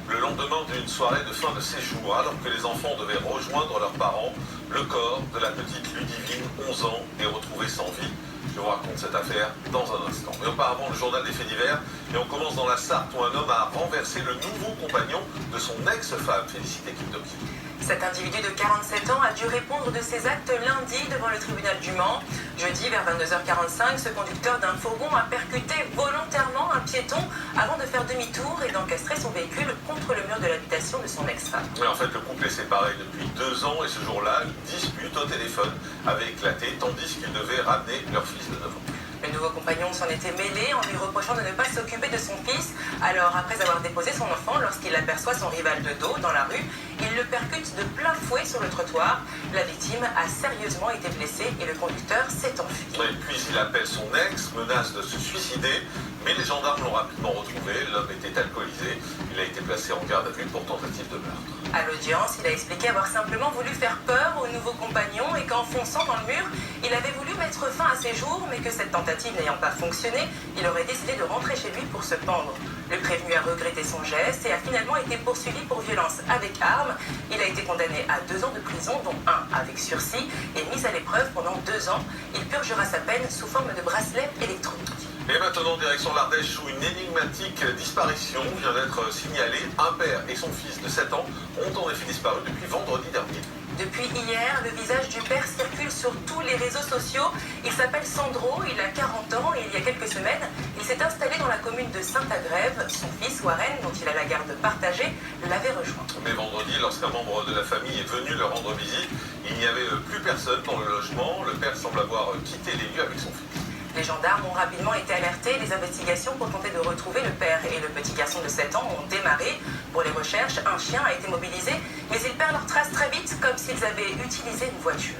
le lendemain d'une soirée de fin de séjour, alors que les enfants devaient rejoindre leurs parents, le corps de la petite Ludivine, 11 ans, est retrouvé sans vie. Je vous raconte cette affaire dans un instant. Mais auparavant, le journal des faits divers, et on commence dans la Sarthe où un homme a renversé le nouveau compagnon de son ex-femme. Félicité Kim Dobson. Cet individu de 47 ans a dû répondre de ses actes lundi devant le tribunal du Mans. Jeudi, vers 22h45, ce conducteur d'un fourgon a percuté volontairement un piéton avant de faire demi-tour et d'encastrer son véhicule contre le mur de l'habitation de son ex-femme. Mais en fait, le couple est séparé depuis 2 ans et ce jour-là, une dispute au téléphone avait éclaté tandis qu'ils devaient ramener leur fils de 9 ans. Le nouveau compagnon s'en était mêlé en lui reprochant de ne pas s'occuper de son fils. Alors, après avoir déposé son enfant, lorsqu'il aperçoit son rival de dos dans la rue, il le percute de plein fouet sur le trottoir. La victime a sérieusement été blessée et le conducteur s'est enfui. Et puis il appelle son ex, menace de se suicider, mais les gendarmes l'ont rapidement retrouvé. L'homme était alcoolisé. Il a été placé en garde à vue pour tentative de meurtre. À l'audience, il a expliqué avoir simplement voulu faire peur au nouveau compagnon et qu'en fonçant dans le mur, il avait voulu mettre fin à ses jours, mais que cette tentative n'ayant pas fonctionné, il aurait décidé de rentrer chez lui pour se pendre. Le prévenu a regretté son geste et a finalement été poursuivi pour violence avec arme. Il a été condamné à 2 ans de prison, dont 1 avec sursis, et mis à l'épreuve pendant 2 ans. Il purgera sa peine sous forme de bracelet électronique. Et maintenant, direction l'Ardèche, où une énigmatique disparition vient d'être signalée. Un père et son fils de 7 ans ont en effet disparu depuis vendredi dernier. Depuis hier, le visage du père circule sur tous les réseaux sociaux. Il s'appelle Sandro, il a 40 ans et il y a quelques semaines, il s'est installé dans la commune de Saint-Agrève. Son fils, Warren, dont il a la garde partagée, l'avait rejoint. Mais vendredi, lorsqu'un membre de la famille est venu leur rendre visite, il n'y avait plus personne dans le logement. Le père semble avoir quitté les lieux avec son fils. Les gendarmes ont rapidement été alertés. Les investigations pour tenter de retrouver le père et le petit garçon de 7 ans ont démarré. Pour les recherches, un chien a été mobilisé, mais ils perdent leurs traces très vite, comme s'ils avaient utilisé une voiture.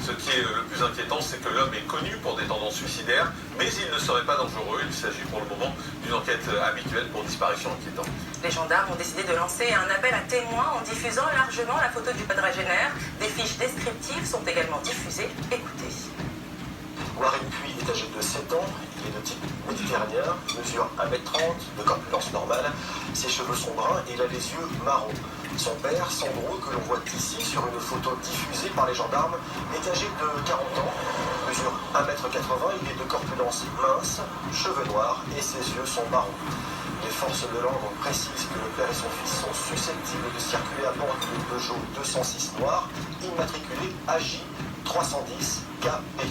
Ce qui est le plus inquiétant, c'est que l'homme est connu pour des tendances suicidaires, mais il ne serait pas dangereux. Il s'agit pour le moment d'une enquête habituelle pour disparition inquiétante. Les gendarmes ont décidé de lancer un appel à témoins en diffusant largement la photo du quadragénaire. Des fiches descriptives sont également diffusées. Écoutez. Warren Puy est âgé de 7 ans, il est de type méditerranéen, mesure 1m30, de corpulence normale, ses cheveux sont bruns et il a les yeux marrons. Son père, Sandro, que l'on voit ici sur une photo diffusée par les gendarmes, est âgé de 40 ans, mesure 1m80, il est de corpulence mince, cheveux noirs et ses yeux sont marrons. Les forces de l'ordre précisent que le père et son fils sont susceptibles de circuler à bord d'une Peugeot 206 noire, immatriculée AJ 310 KP.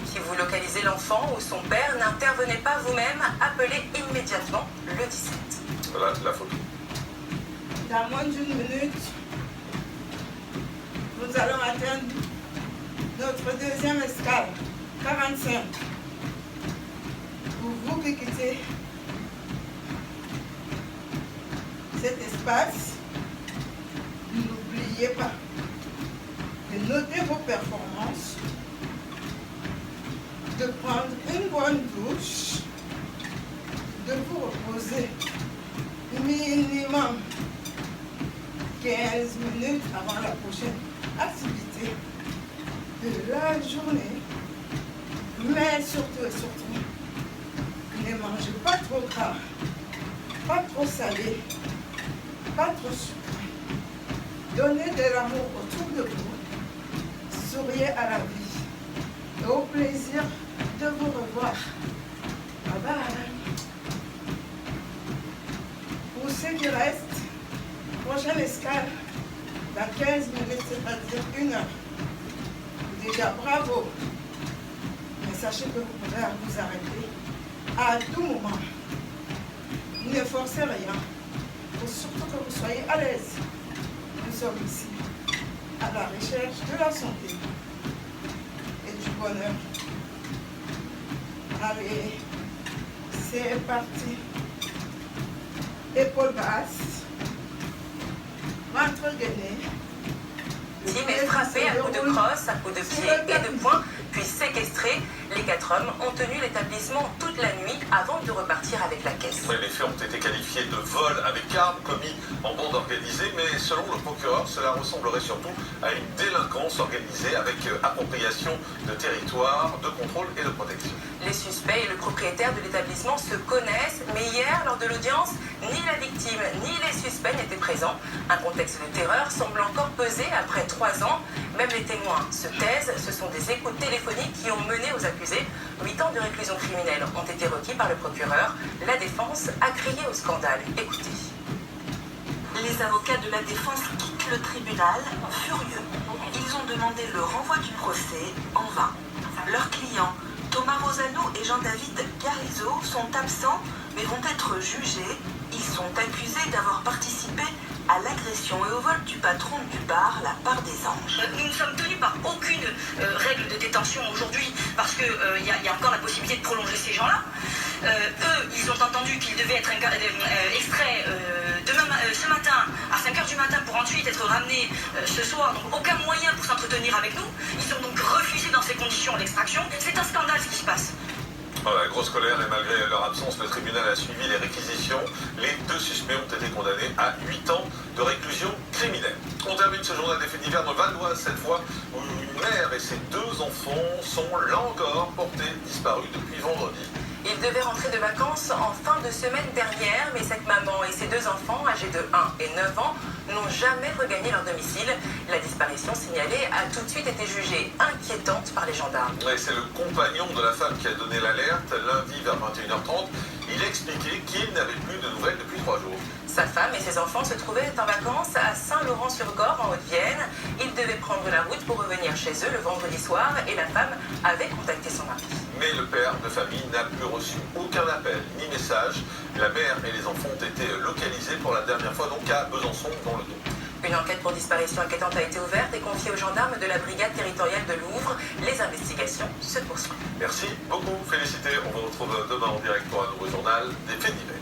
Si vous localisez l'enfant ou son père, n'intervenez pas vous-même, appelez immédiatement le 17. Voilà la photo. Dans moins d'une minute, nous allons atteindre notre deuxième escale, 45. Pour vous qui quittez cet espace, n'oubliez pas de noter vos performances, de prendre une bonne douche, de vous reposer minimum 15 minutes avant la prochaine activité de la journée. Mais surtout et surtout, ne mangez pas trop gras, pas trop salé, pas trop sucré. Donnez de l'amour autour de vous, souriez à la vie et au plaisir de vous revoir. Bye bye. Pour ceux qui restent, prochaine escale, dans 15 minutes, c'est-à-dire 1 heure. Déjà, bravo. Mais sachez que vous pouvez vous arrêter à tout moment. Ne forcez rien. Il faut surtout que vous soyez à l'aise. Nous sommes ici à la recherche de la santé et du bonheur. Allez, c'est parti. Épaules basses. Ventre gainé. Tim est frappé à coups de crosse, à coups de pied et de poing, puis séquestré. Les 4 hommes ont tenu l'établissement toute la nuit avant de repartir avec la caisse. Oui, les faits ont été qualifiés de vol avec arme commis en bande organisée, mais selon le procureur, cela ressemblerait surtout à une délinquance organisée avec appropriation de territoire, de contrôle et de protection. Les suspects et le propriétaire de l'établissement se connaissent, mais hier, lors de l'audience, ni la victime ni les suspects n'étaient présents. Un contexte de terreur semble encore peser après 3 ans. Même les témoins se taisent. Ce sont des écoutes téléphoniques qui ont mené aux accusés. 8 ans de réclusion criminelle ont été requis par le procureur. La défense a crié au scandale. Écoutez. Les avocats de la défense quittent le tribunal furieux. Ils ont demandé le renvoi du procès en vain. Leurs clients, Thomas Rosano et Jean-David Garizo, sont absents mais vont être jugés. Ils sont accusés d'avoir participé à l'agression et au vol du patron du bar, la Part des Anges. Nous ne sommes tenus par aucune règle de détention aujourd'hui parce qu'il y a encore la possibilité de prolonger ces gens-là. Eux, ils ont entendu qu'ils devaient être extraits ce matin à 5h du matin pour ensuite être ramenés ce soir. Donc aucun moyen pour s'entretenir avec nous. Ils ont donc refusé dans ces conditions l'extraction. C'est un scandale ce qui se passe. Voilà, grosse colère et malgré leur absence, le tribunal a suivi les réquisitions. Les 2 suspects ont été condamnés à 8 ans de réclusion criminelle. On termine ce journal des faits divers dans le Val d'Oise cette fois, où une mère et ses 2 enfants sont là encore portés disparus depuis vendredi. Ils devaient rentrer de vacances en fin de semaine dernière, mais cette maman et ses 2 enfants, âgés de 1 et 9 ans, n'ont jamais regagné leur domicile. La disparition signalée a tout de suite été jugée inquiétante par les gendarmes. Ouais, c'est le compagnon de la femme qui a donné l'alerte lundi vers 21h30. Il a expliqué qu'il n'avait plus de nouvelles depuis 3 jours. Sa femme et ses enfants se trouvaient en vacances à Saint-Laurent-sur-Gorre, en Haute-Vienne. Ils devaient prendre la route pour revenir chez eux le vendredi soir et la femme avait contacté son mari. Mais le père de famille n'a plus reçu aucun appel ni message. La mère et les enfants ont été localisés pour la dernière fois donc à Besançon dans le Doubs. Une enquête pour disparition inquiétante a été ouverte et confiée aux gendarmes de la brigade territoriale de Louvre. Les investigations se poursuivent. Merci beaucoup, félicité. On vous retrouve demain en direct pour un nouveau journal des faits divers.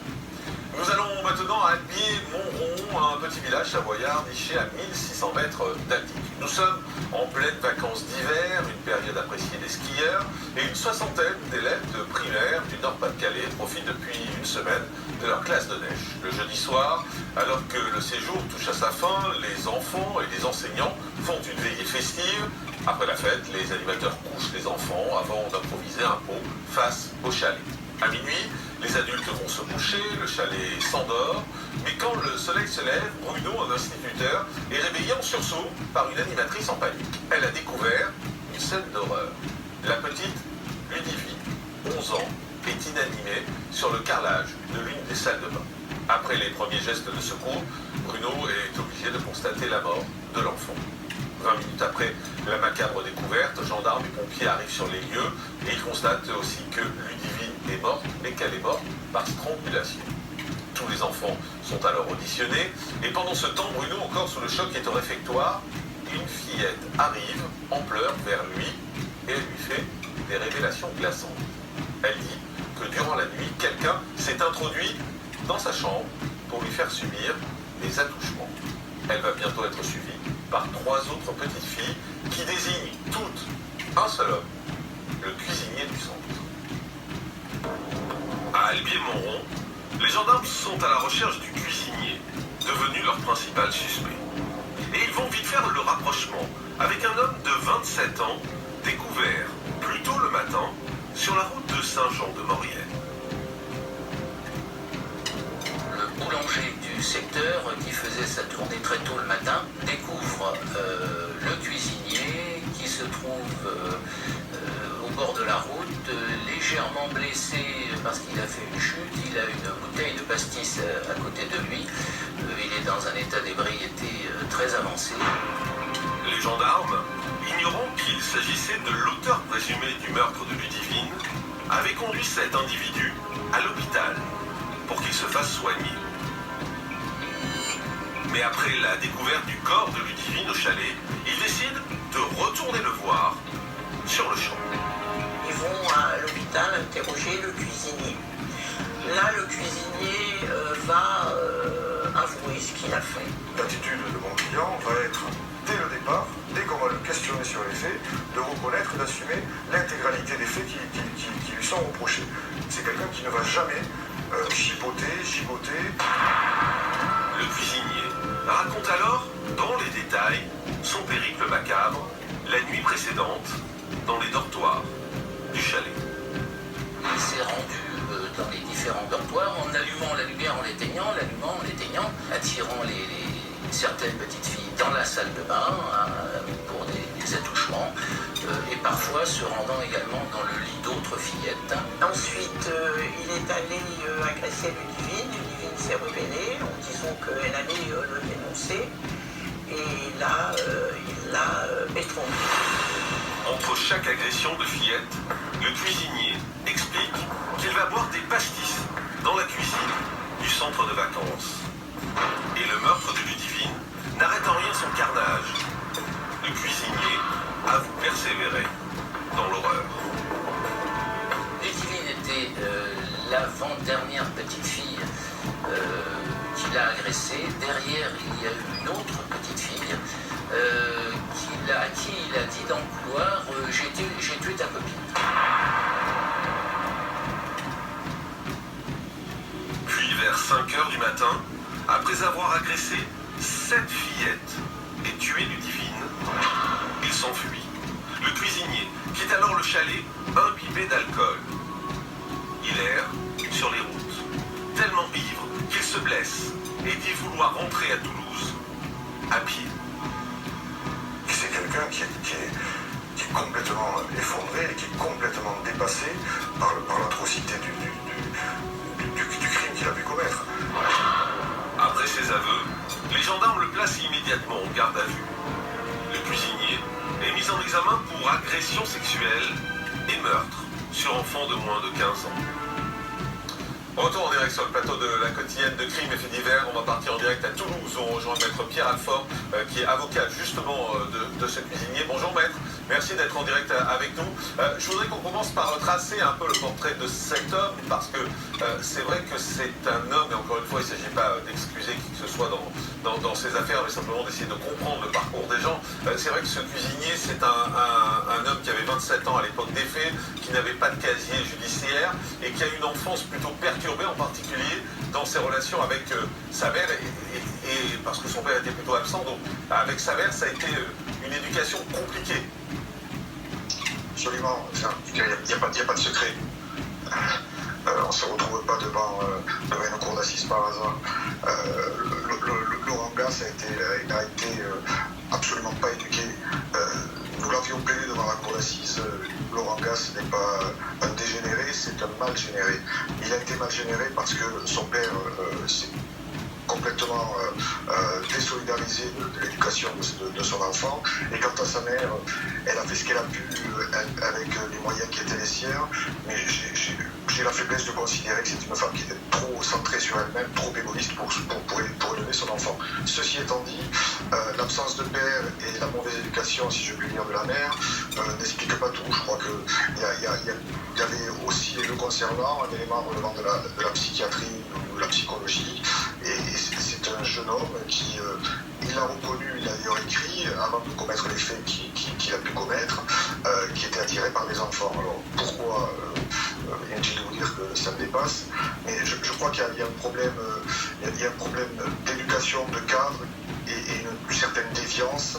Nous allons maintenant à Albier-Montrond, un petit village savoyard niché à 1600 mètres d'altitude. Nous sommes en pleine vacances d'hiver, une période appréciée des skieurs, et une 60aine d'élèves de primaire du Nord-Pas-de-Calais profitent depuis une semaine de leur classe de neige. Le jeudi soir, alors que le séjour touche à sa fin, les enfants et les enseignants font une veillée festive. Après la fête, les animateurs couchent les enfants avant d'improviser un pot face au chalet. À minuit, les adultes vont se coucher, le chalet s'endort, mais quand le soleil se lève, Bruno, un instituteur, est réveillé en sursaut par une animatrice en panique. Elle a découvert une scène d'horreur. La petite Ludivine, 11 ans, est inanimée sur le carrelage de l'une des salles de bain. Après les premiers gestes de secours, Bruno est obligé de constater la mort de l'enfant. 20 minutes après la macabre découverte, gendarmes et pompiers arrivent sur les lieux et ils constatent aussi que Ludivine est morte, mais qu'elle est morte par strangulation. Tous les enfants sont alors auditionnés et pendant ce temps, Bruno, encore sous le choc, est au réfectoire. Une fillette arrive en pleurs vers lui et elle lui fait des révélations glaçantes. Elle dit que durant la nuit, quelqu'un s'est introduit dans sa chambre pour lui faire subir des attouchements. Elle va bientôt être suivie par 3 autres petites filles qui désignent toutes un seul homme, le cuisinier du centre. À Albier-Montrond, les gendarmes sont à la recherche du cuisinier, devenu leur principal suspect. Et ils vont vite faire le rapprochement avec un homme de 27 ans, découvert plus tôt le matin sur la route de Saint-Jean-de-Maurienne. Le boulanger du secteur, qui faisait sa tournée très tôt le matin, découvre le cuisinier qui se trouve au bord de la route, légèrement blessé parce qu'il a fait une chute. Il a une bouteille de pastis à côté de lui. Il est dans un état d'ébriété très avancé. Les gendarmes, ignorant qu'il s'agissait de l'auteur présumé du meurtre de Ludivine, avaient conduit cet individu à l'hôpital pour qu'il se fasse soigner. Mais après la découverte du corps de Ludivine au chalet, ils décident de retourner le voir sur le champ. Ils vont à l'hôpital interroger le cuisinier. Là, le cuisinier va avouer ce qu'il a fait. L'attitude de mon client va être, dès le départ, dès qu'on va le questionner sur les faits, de reconnaître, d'assumer l'intégralité réalité des faits qui lui sont reprochés. C'est quelqu'un qui ne va jamais chipoter. Le cuisinier raconte alors, dans les détails, son périple macabre, la nuit précédente, dans les dortoirs du chalet. Il s'est rendu dans les différents dortoirs en allumant la lumière, en l'éteignant, attirant certaines petites filles dans la salle de bain pour des attouchements et parfois se rendant également dans le lit d'autres fillettes. Ensuite, il est allé agresser Ludivine. Ludivine s'est rebellée en disant qu'elle allait le dénoncer. Et là, il l'a étranglée. Entre chaque agression de fillette, le cuisinier explique qu'il va boire des pastis dans la cuisine du centre de vacances. Et le meurtre de Ludivine n'arrête en rien son carnage. Le cuisinier avoue persévérer dans l'horreur. Ludivine était l'avant-dernière petite fille qu'il a agressée. Derrière, il y a eu une autre petite fille à qui il a dit dans le couloir j'ai tué ta copine. Puis vers 5h du matin, après avoir agressé 7 fillettes et tué Ludivine, il s'enfuit. Le cuisinier quitte alors le chalet imbibé d'alcool. Il erre sur les routes, tellement ivre qu'il se blesse et dit vouloir rentrer à Toulouse à pied. C'est quelqu'un qui est complètement effondré, qui est complètement dépassé par l'atrocité du crime qu'il a pu commettre. Après ses aveux, les gendarmes le placent immédiatement en garde à vue. Le cuisinier est mis en examen pour agression sexuelle et meurtre sur enfant de moins de 15 ans. Retour en direct sur le plateau de la quotidienne de Crimes et Faits divers. On va partir en direct à Toulouse. On rejoint maître Pierre Alfort, qui est avocat justement de ce cuisinier. Bonjour maître, merci d'être en direct avec nous. Je voudrais qu'on commence par retracer un peu le portrait de cet homme, parce que c'est vrai que c'est un homme, et encore une fois, il ne s'agit pas d'excuser qui que ce soit dans ces affaires, mais simplement d'essayer de comprendre le parcours des gens. C'est vrai que ce cuisinier, c'est un homme qui avait 27 ans à l'époque des faits, qui n'avait pas de casier judiciaire, et qui a eu une enfance plutôt perturbée, en particulier dans ses relations avec sa mère, et parce que son père était plutôt absent, donc avec sa mère, ça a été une éducation compliquée. Absolument, il n'y a pas de secret. On ne se retrouve pas devant une cour d'assises par hasard. Laurent Gasse n'a été absolument pas éduqué. Nous l'avions plaidé devant la cour d'assises. Laurent Gasse n'est pas un dégénéré, c'est un mal généré. Il a été mal généré parce que son père s'est complètement désolidarisé de l'éducation de son enfant. Et quant à sa mère, elle a fait ce qu'elle a pu avec les moyens qui étaient les siens. Mais j'ai la faiblesse de considérer que c'est une femme qui était trop centrée sur elle-même, trop égoïste pour élever son enfant. Ceci étant dit, l'absence de père et la mauvaise éducation, si je puis dire, de la mère, n'expliquent pas tout. Je crois qu'il y avait aussi le concernant un élément relevant de la psychiatrie ou de la psychologie. Et c'est un jeune homme qui, il a reconnu, il a d'ailleurs écrit, avant de commettre les faits qu'il a pu commettre, qui était attiré par les enfants. Alors pourquoi inutile de vous dire que ça me dépasse, mais je crois qu'il y a un problème, d'éducation, de cadre et une certaine déviance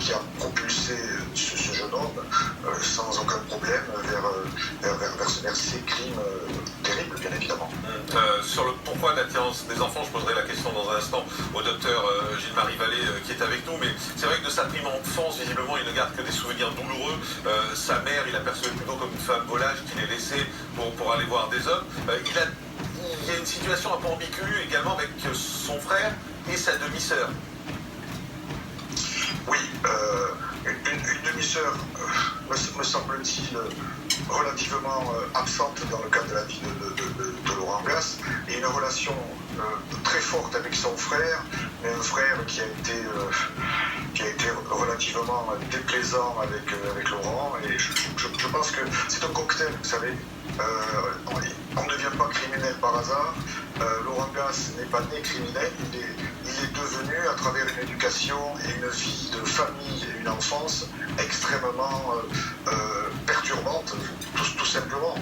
qui a propulsé ce jeune homme sans aucun problème vers ces crimes terribles, bien évidemment. Sur le pourquoi de l'attirance des enfants, je poserai la question dans un instant au docteur Gilles-Marie Vallée qui est avec nous, mais c'est vrai que de sa prime enfance, visiblement, il ne garde que des souvenirs douloureux. Sa mère, il apercevait plutôt comme une femme volage qu'il est laissée pour aller voir des hommes. Il y a une situation un peu ambiguë également avec son frère et sa demi-sœur. Oui, une demi-sœur, me semble-t-il, relativement absente dans le cadre de la vie de Laurent Gasse, et une relation très forte avec son frère, mais un frère qui a été relativement déplaisant avec Laurent, et je pense que c'est un cocktail, vous savez. On ne devient pas criminel par hasard. Laurent Gasse n'est pas né criminel, il est devenu, à travers une éducation et une vie de famille et une enfance extrêmement perturbée perturbante, tout simplement.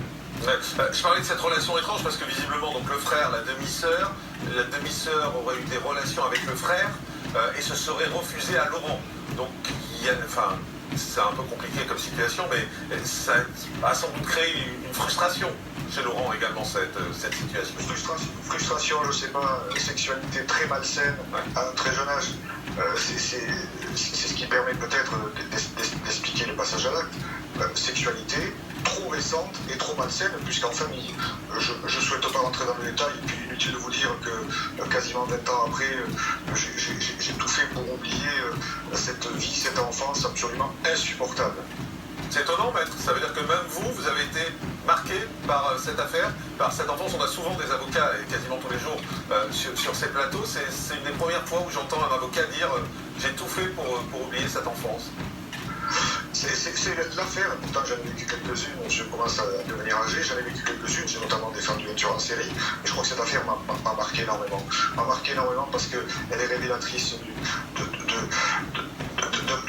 Je parlais de cette relation étrange parce que visiblement, donc le frère, la demi-sœur aurait eu des relations avec le frère et se serait refusée à Laurent. Donc, c'est un peu compliqué comme situation, mais ça a sans doute créé une frustration chez Laurent également, cette situation. Frustration, je ne sais pas, sexualité très malsaine à un très jeune âge. C'est ce qui permet peut-être d'expliquer le passage à l'acte. Sexualité trop récente et trop malsaine, puisqu'en famille. Je ne souhaite pas rentrer dans le détail, et puis inutile de vous dire que quasiment 20 ans après, j'ai tout fait pour oublier cette vie, cette enfance absolument insupportable. C'est étonnant, maître. Ça veut dire que même vous avez été marqué par cette affaire, par cette enfance. On a souvent des avocats, et quasiment tous les jours, sur ces plateaux. C'est une des premières fois où j'entends un avocat dire « j'ai tout fait pour oublier cette enfance ». C'est l'affaire, pourtant j'en ai vécu quelques-unes, je commence à devenir âgé, j'en ai vécu quelques-unes, j'ai notamment défendu un tueur en série, mais je crois que cette affaire m'a marqué énormément. M'a marqué énormément parce qu'elle est révélatrice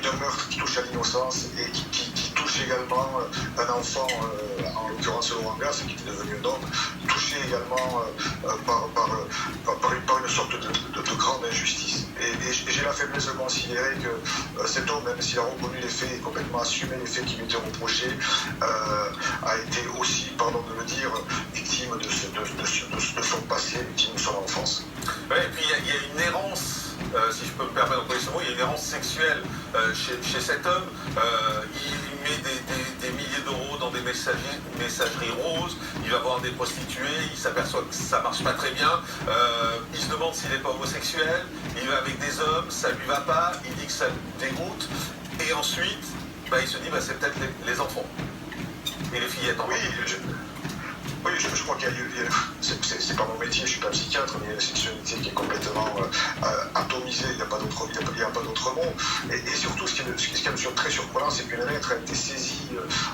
d'un meurtre qui touche à l'innocence et qui touche également un enfant, en l'occurrence Laurent Gasse, qui était devenu un homme, touché également par une sorte de grande injustice. Et j'ai la faiblesse de considérer que cet homme, même s'il a reconnu les faits et complètement assumé les faits qui lui étaient reprochés, a été aussi, pardon de le dire, victime de son passé, victime de son enfance. Ouais, et puis il y a une errance, si je peux me permettre d'employer ce mot, il y a une errance sexuelle chez cet homme. Il met des milliers d'euros dans des messageries roses, il va voir des prostituées, il s'aperçoit que ça marche pas très bien, il se demande s'il n'est pas homosexuel, il va avec des hommes, ça lui va pas, il dit que ça le dégoûte, et ensuite, il se dit c'est peut-être les enfants et les fillettes en Oui, je crois qu'il y a c'est pas mon métier, je suis pas psychiatre, mais il y a une sexualité qui est complètement atomisée, il n'y a pas d'autre mot. Et surtout, ce qui est très surprenant, c'est qu'une lettre a été saisie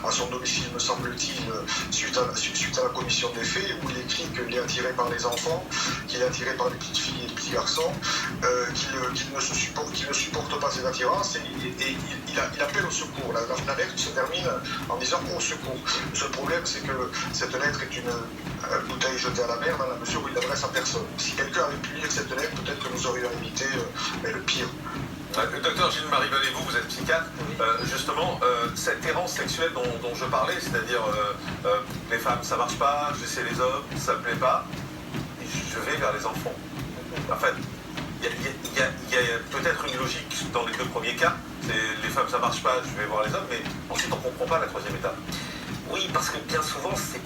à son domicile, me semble-t-il, suite à la commission des faits, où il écrit qu'il est attiré par les enfants, qu'il est attiré par les petites filles et les petits garçons, qu'il ne supporte pas ces attirances, et il appelle au secours. La lettre se termine en disant au secours. Le seul problème, c'est que cette lettre est une bouteille jetée à la mer dans la mesure où il l'adresse à personne. Si quelqu'un avait pu lire cette lettre, peut-être que nous aurions évité le pire. Le docteur Gilles-Marie Vallée, vous êtes psychiatre. Justement, cette errance sexuelle dont je parlais, c'est-à-dire les femmes, ça marche pas, j'essaie les hommes, ça me plaît pas, et je vais vers les enfants. En fait, il y a peut-être une logique dans les deux premiers cas, c'est les femmes, ça marche pas, je vais voir les hommes, mais ensuite on ne comprend pas la troisième étape. Oui, parce que bien souvent, c'est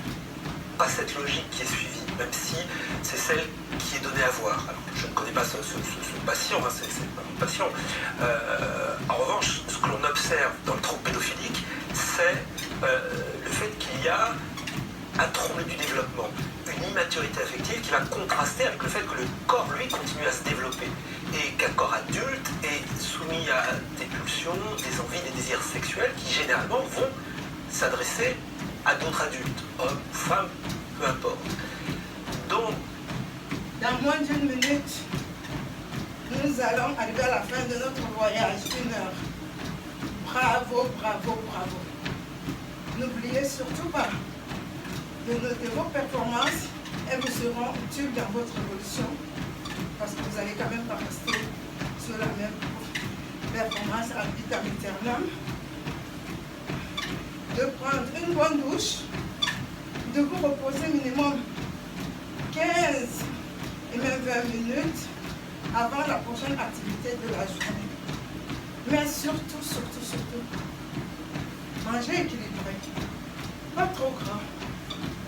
pas cette logique qui est suivie, même si c'est celle qui est donnée à voir. Alors, je ne connais pas ce patient, c'est pas mon patient. En revanche, ce que l'on observe dans le trouble pédophilique, c'est le fait qu'il y a un trouble du développement, une immaturité affective qui va contraster avec le fait que le corps, lui, continue à se développer et qu'un corps adulte est soumis à des pulsions, des envies, des désirs sexuels qui généralement vont s'adresser à d'autres adultes, hommes, femmes, peu importe. Donc, dans moins d'une minute, nous allons arriver à la fin de notre voyage, 1 heure. Bravo, bravo, bravo. N'oubliez surtout pas de noter vos performances, elles vous seront utiles dans votre évolution, parce que vous allez quand même pas rester sur la même performance à vitam aeternam. De prendre une bonne douche, de vous reposer minimum 15 et même 20 minutes avant la prochaine activité de la journée. Mais surtout, manger équilibré. Pas trop gras,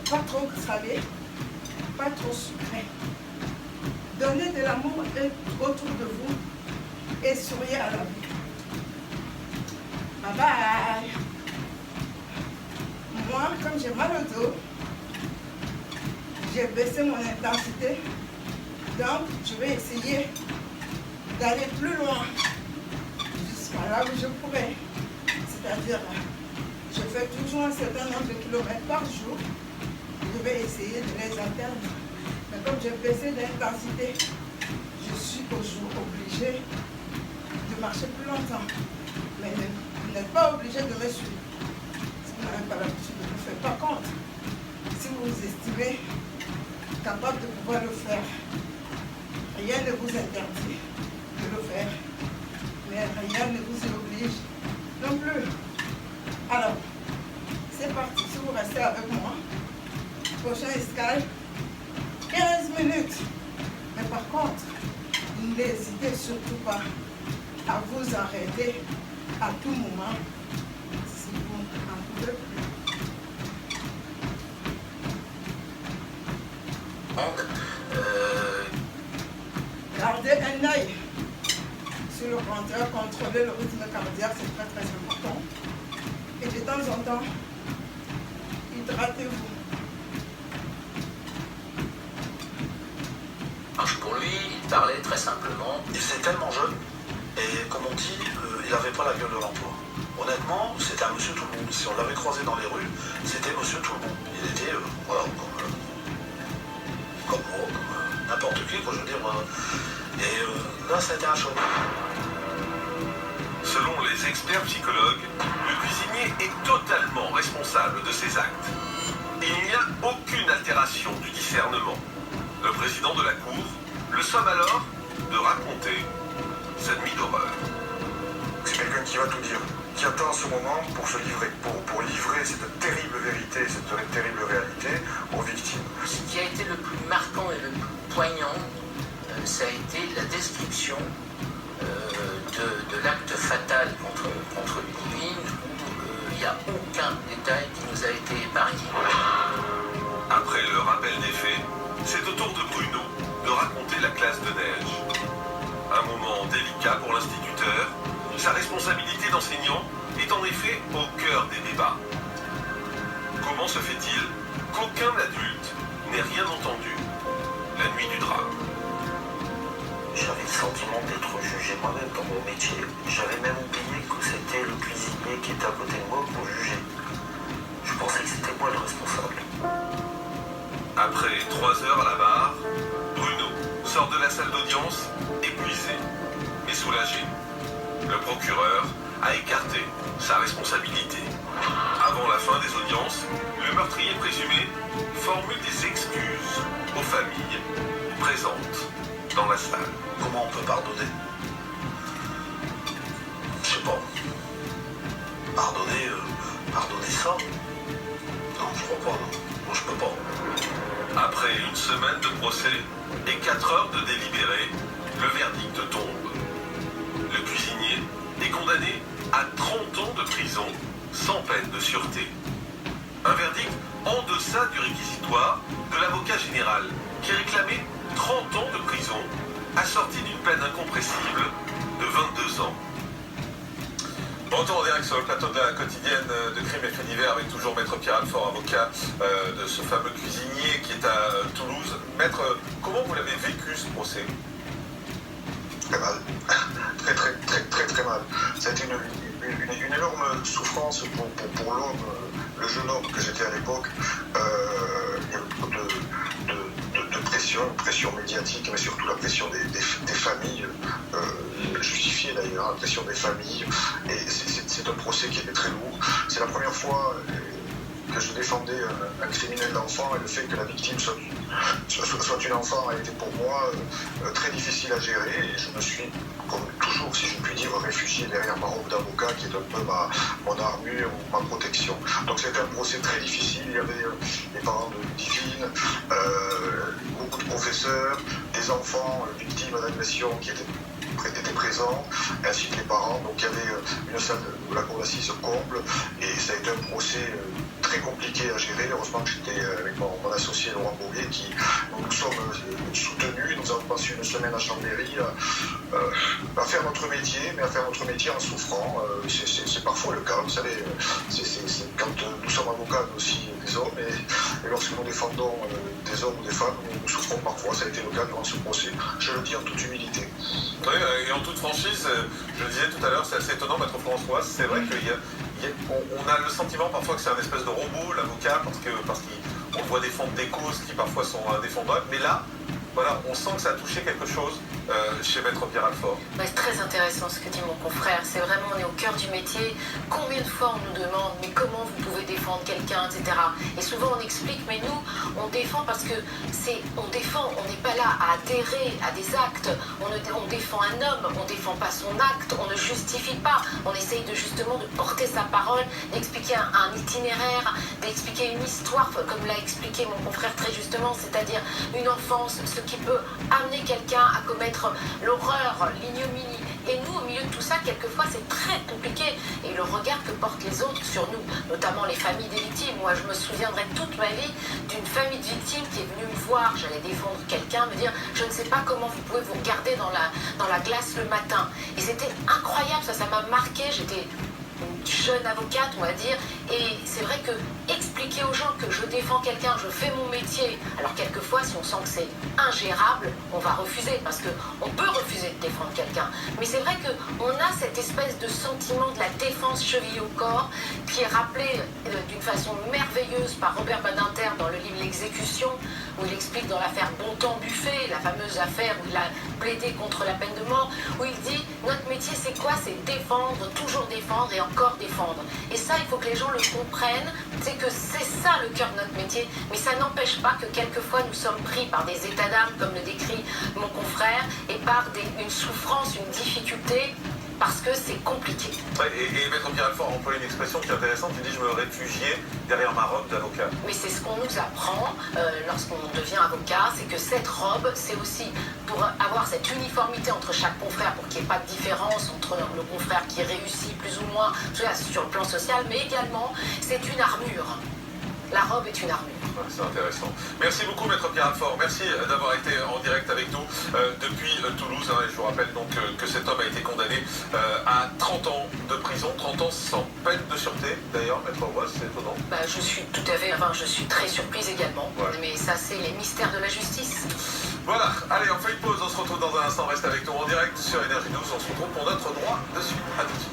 pas trop salé, pas trop sucré. Donnez de l'amour autour de vous et souriez à la vie. Bye bye. Moi, comme j'ai mal au dos, j'ai baissé mon intensité. Donc, je vais essayer d'aller plus loin jusqu'à là où je pourrais. C'est-à-dire, je fais toujours un certain nombre de kilomètres par jour. Je vais essayer de les atteindre. Mais comme j'ai baissé l'intensité, je suis toujours obligée de marcher plus longtemps. Mais vous n'êtes pas obligé de me suivre. n'avez pas l'habitude de le faire. Par contre, si vous vous estimez capable de pouvoir le faire, rien ne vous interdit de le faire, mais rien ne vous y oblige non plus. Alors, c'est parti, si vous restez avec moi, prochain escale, 15 minutes. Mais par contre, n'hésitez surtout pas à vous arrêter à tout moment si vous n'en pouvez plus. Gardez un œil sur le compteur, contrôlez le rythme cardiaque, c'est très très important. Et de temps en temps, hydratez-vous. Pour lui, il parlait très simplement. Il était tellement jeune, et comme on dit, il n'avait pas la gueule de l'emploi. Honnêtement, c'était un monsieur tout le monde. Si on l'avait croisé dans les rues, c'était monsieur tout le monde. Il était, voilà, comme moi, comme n'importe qui, quoi, je veux dire. Et là, ça a été un choc. Selon les experts psychologues, le cuisinier est totalement responsable de ses actes. Il n'y a aucune altération du discernement. Le président de la Cour le somme alors de raconter cette nuit d'horreur. C'est quelqu'un qui va tout dire, qui attend ce moment pour se livrer, pour livrer cette terrible vérité, cette terrible réalité aux victimes. Ce qui a été le plus marquant et le plus poignant, ça a été la description de l'acte fatal contre Ludivine, où il n'y a aucun détail qui nous a été épargné. Après le rappel des faits, c'est au tour de Bruno de raconter la classe de neige. Un moment délicat pour l'instituteur, sa responsabilité d'enseignant est en effet au cœur des débats. Comment se fait-il qu'aucun adulte n'ait rien entendu la nuit du drame? J'avais le sentiment d'être jugé moi-même dans mon métier. J'avais même oublié que c'était le cuisinier qui était à côté de moi pour juger. Je pensais que c'était moi le responsable. Après 3 heures à la barre, Bruno sort de la salle d'audience épuisé, mais soulagé. Le procureur a écarté sa responsabilité. Avant la fin des audiences, le meurtrier présumé formule des excuses aux familles présentes dans la salle. Comment on peut pardonner? Je sais pas. Pardonner ça? Non, je crois pas, non. Moi, je peux pas. Après une semaine de procès et 4 heures de délibéré, le verdict tombe. Le cuisinier est condamné à 30 ans de prison sans peine de sûreté. Un verdict en deçà du réquisitoire de l'avocat général qui réclamait 30 ans de prison assorti d'une peine incompressible de 22 ans. Retour en direct sur le plateau de la quotidienne de Crimes et Faits divers avec toujours Maître Pierre Alfort, avocat de ce fameux cuisinier qui est à Toulouse. Maître, comment vous l'avez vécu ce procès? Très mal. Très mal. Ça a été une énorme souffrance pour l'homme, le jeune homme que j'étais à l'époque. Il y avait beaucoup de pression médiatique, mais surtout la pression des familles, justifiée d'ailleurs, la pression des familles. Et c'est un procès qui était très lourd. C'est la première fois que je défendais un criminel d'enfant, et le fait que la victime soit une enfant a été pour moi très difficile à gérer, et je me suis, comme toujours, si je puis dire, réfugié derrière ma robe d'avocat qui est un peu mon armure ou ma protection. Donc c'était un procès très difficile. Il y avait les parents de Ludivine, beaucoup de professeurs, des enfants victimes d'agression qui étaient présents, ainsi que les parents. Donc il y avait une salle de la cour d'assises comble, et ça a été un procès très compliqué à gérer. Heureusement que j'étais avec mon associé Laurent Bourguet, qui nous sommes soutenus. Nous avons passé une semaine à Chambéry à faire notre métier, mais à faire notre métier en souffrant. C'est parfois le cas, vous savez, quand nous sommes avocats, nous aussi des hommes, et lorsque nous défendons des hommes ou des femmes, nous souffrons parfois. Ça a été le cas durant ce procès. Je le dis en toute humilité. Oui, et en toute franchise, je le disais tout à l'heure, c'est assez étonnant, Maître Françoise, c'est vrai qu'on a le sentiment parfois que c'est un espèce de robot, l'avocat, parce qu'on voit défendre des causes qui parfois sont indéfendables, mais là, voilà, on sent que ça a touché quelque chose chez Maître Pierre Alfort. C'est très intéressant ce que dit mon confrère. C'est vraiment, on est au cœur du métier. Combien de fois on nous demande, mais comment vous pouvez défendre quelqu'un, etc. Et souvent on explique, mais nous, on défend parce que on défend, on n'est pas là à adhérer à des actes. On défend un homme, on ne défend pas son acte, on ne justifie pas. On essaye justement de porter sa parole, d'expliquer un itinéraire, d'expliquer une histoire, comme l'a expliqué mon confrère très justement, c'est-à-dire une enfance, ce qui peut amener quelqu'un à commettre l'horreur, l'ignominie. Et nous, au milieu de tout ça, quelquefois, c'est très compliqué. Et le regard que portent les autres sur nous, notamment les familles des victimes. Moi, je me souviendrai toute ma vie d'une famille de victimes qui est venue me voir. J'allais défendre quelqu'un, me dire, je ne sais pas comment vous pouvez vous regarder dans la glace le matin. Et c'était incroyable, ça m'a marqué. J'étais une jeune avocate, on va dire, et c'est vrai que expliquer aux gens que je défends quelqu'un, je fais mon métier, alors quelquefois si on sent que c'est ingérable, on va refuser, parce qu'on peut refuser de défendre quelqu'un, mais c'est vrai qu'on a cette espèce de sentiment de la défense cheville au corps, qui est rappelé d'une façon merveilleuse par Robert Badinter dans le livre L'exécution, où il explique dans l'affaire Bontemps-Buffet, la fameuse affaire où il a plaidé contre la peine de mort, où il dit, notre métier c'est quoi? C'est défendre, toujours défendre et encore défendre. Et ça, il faut que les gens le comprennent, c'est que c'est ça le cœur de notre métier, mais ça n'empêche pas que quelquefois nous sommes pris par des états d'âme, comme le décrit mon confrère, et par une souffrance, une difficulté, parce que c'est compliqué. Ouais, et Maître Pierre Alfort a employé une expression qui est intéressante, il dit je me réfugiais derrière ma robe d'avocat. Mais c'est ce qu'on nous apprend lorsqu'on devient avocat, c'est que cette robe, c'est aussi pour avoir cette uniformité entre chaque confrère, pour qu'il n'y ait pas de différence entre le confrère qui réussit plus ou moins sur le plan social, mais également c'est une armure. La robe est une armure. C'est intéressant. Merci beaucoup Maître Pierre Alfort, merci d'avoir été en direct avec nous depuis Toulouse. Et je vous rappelle donc que cet homme a été condamné à 30 ans de prison, 30 ans sans peine de sûreté. D'ailleurs, Maître Roy, c'est étonnant. Je suis tout à fait, je suis très surprise également. Ouais. Mais ça, c'est les mystères de la justice. Voilà, allez, on fait une pause, on se retrouve dans un instant. Reste avec nous en direct sur Énergie 12. On se retrouve pour notre droit dessus. À tout de suite.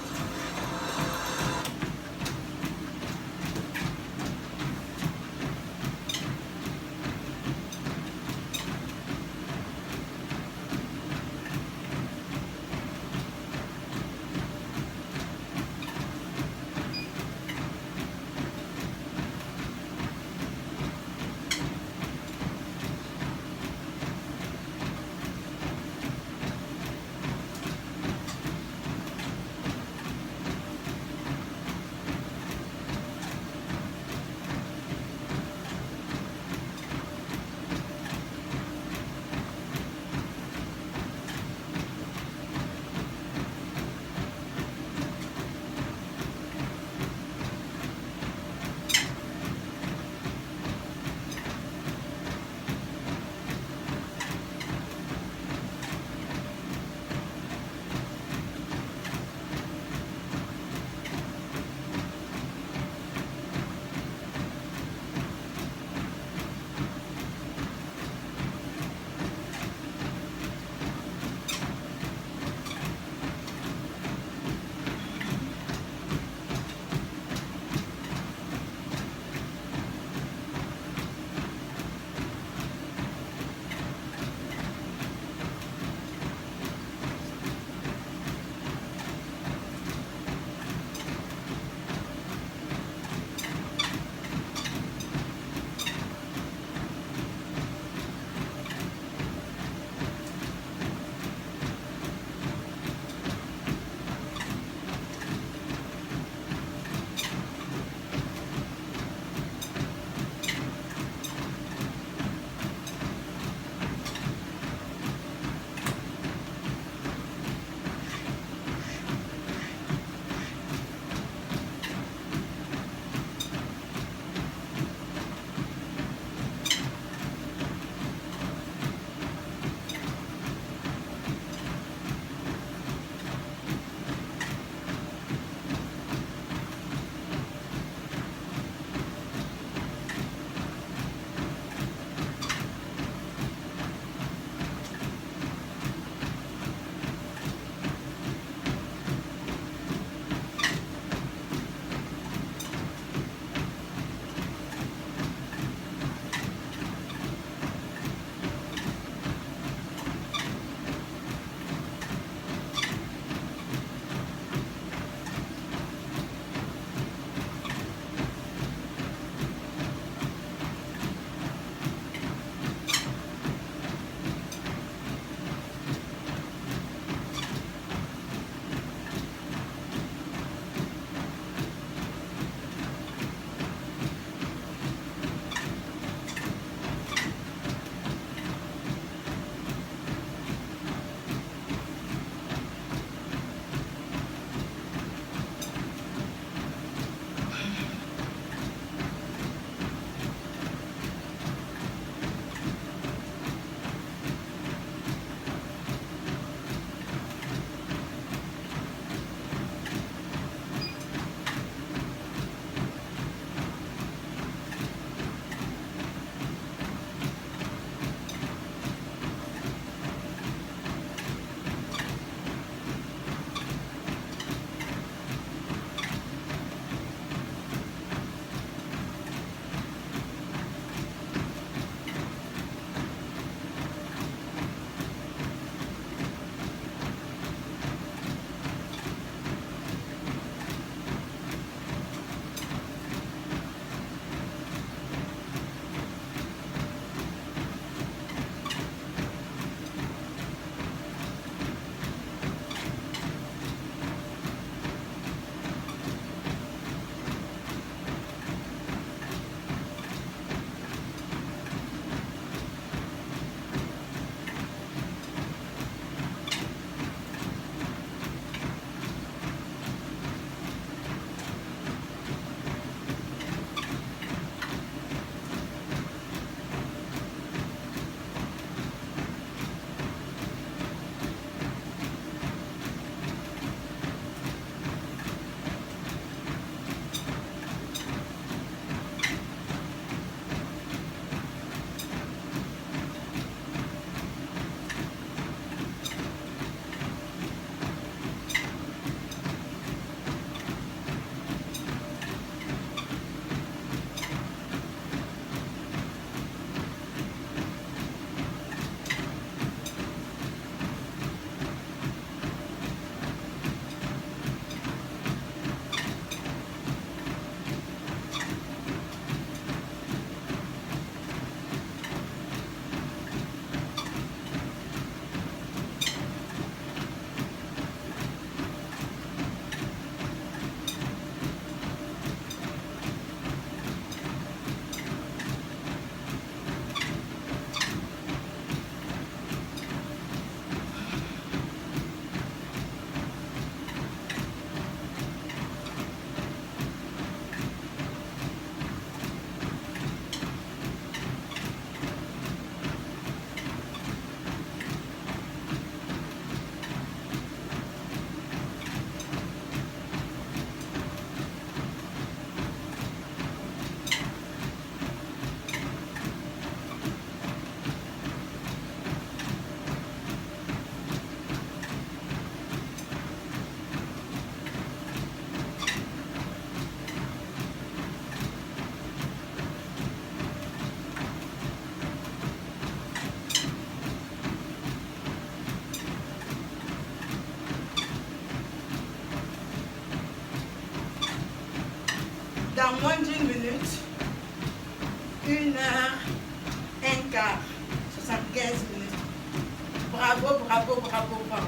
bravo, bravo, bravo, bravo.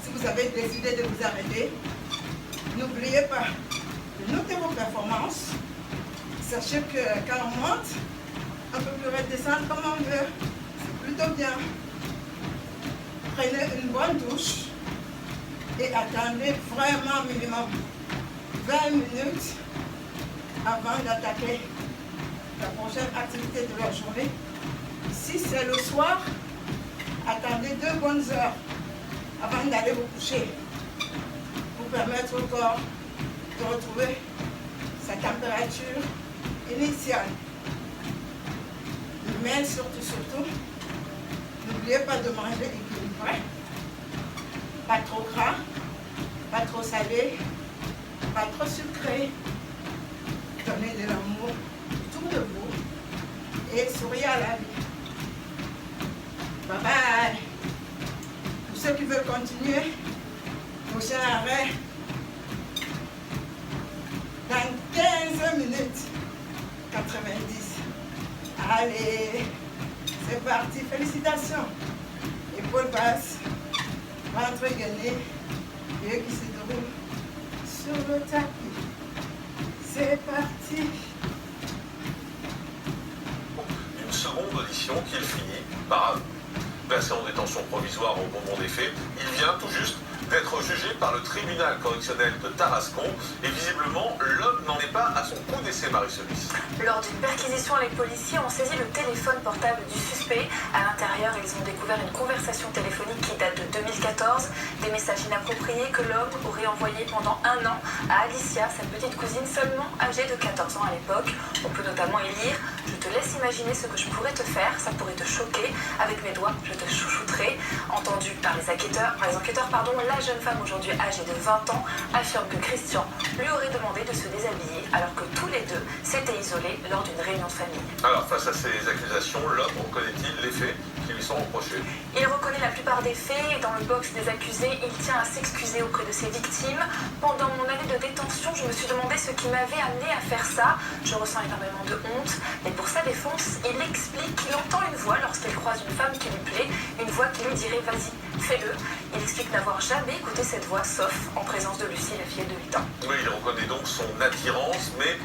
Si vous avez décidé de vous arrêter, n'oubliez pas de noter vos performances. Sachez que quand on monte, on peut plus redescendre comme on veut. C'est plutôt bien. Prenez une bonne douche et attendez vraiment minimum 20 minutes avant d'attaquer la prochaine activité de la journée. Si c'est le soir, attendez 2 bonnes heures avant d'aller vous coucher pour permettre au corps de retrouver sa température initiale. Mais surtout, n'oubliez pas de manger équilibré, pas trop gras, pas trop salé, pas trop sucré. Donnez de l'amour autour de vous et souriez à la vie. Bye bye. Pour ceux qui veulent continuer, prochain arrêt dans 15 minutes 90. Allez, c'est parti, félicitations. Épaule basse, ventre gainé, yeux qui se déroulent sur le tapis. C'est parti. Une seconde audition qu'il finit par placé en détention provisoire au moment des faits. Il vient tout juste d'être jugé par le tribunal correctionnel de Tarascon et visiblement l'homme n'en est pas à son coup d'essai, Marie-Solis. Lors d'une perquisition, les policiers ont saisi le téléphone portable du suspect. À l'intérieur, ils ont découvert une conversation téléphonique qui date de 2014, des messages inappropriés que l'homme aurait envoyés pendant 1 an à Alicia, sa petite cousine seulement âgée de 14 ans à l'époque. On peut notamment y lire « Je te laisse imaginer ce que je pourrais te faire, ça pourrait te choquer. Avec mes doigts, je te chouchouterai. » Entendu par les enquêteurs, la jeune femme aujourd'hui âgée de 20 ans affirme que Christian lui aurait demandé de se déshabiller alors que tous les deux s'étaient isolés lors d'une réunion de famille. Alors face à ces accusations, l'homme reconnaît-il les faits qui lui sont reprochés? Il reconnaît la plupart des faits et dans le box des accusés, il tient à s'excuser auprès de ses victimes. Pendant mon année de détention, je me suis demandé ce qui m'avait amené à faire ça. Je ressens énormément de honte, mais pour sa défense, il explique qu'il entend une voix lorsqu'il croise une femme qui lui plaît, une voix qui lui dirait « vas-y, fais-le ». Il explique n'avoir jamais écouté cette voix, sauf en présence de Lucie, la fille de 8 ans. Oui, il reconnaît donc son attirance, mais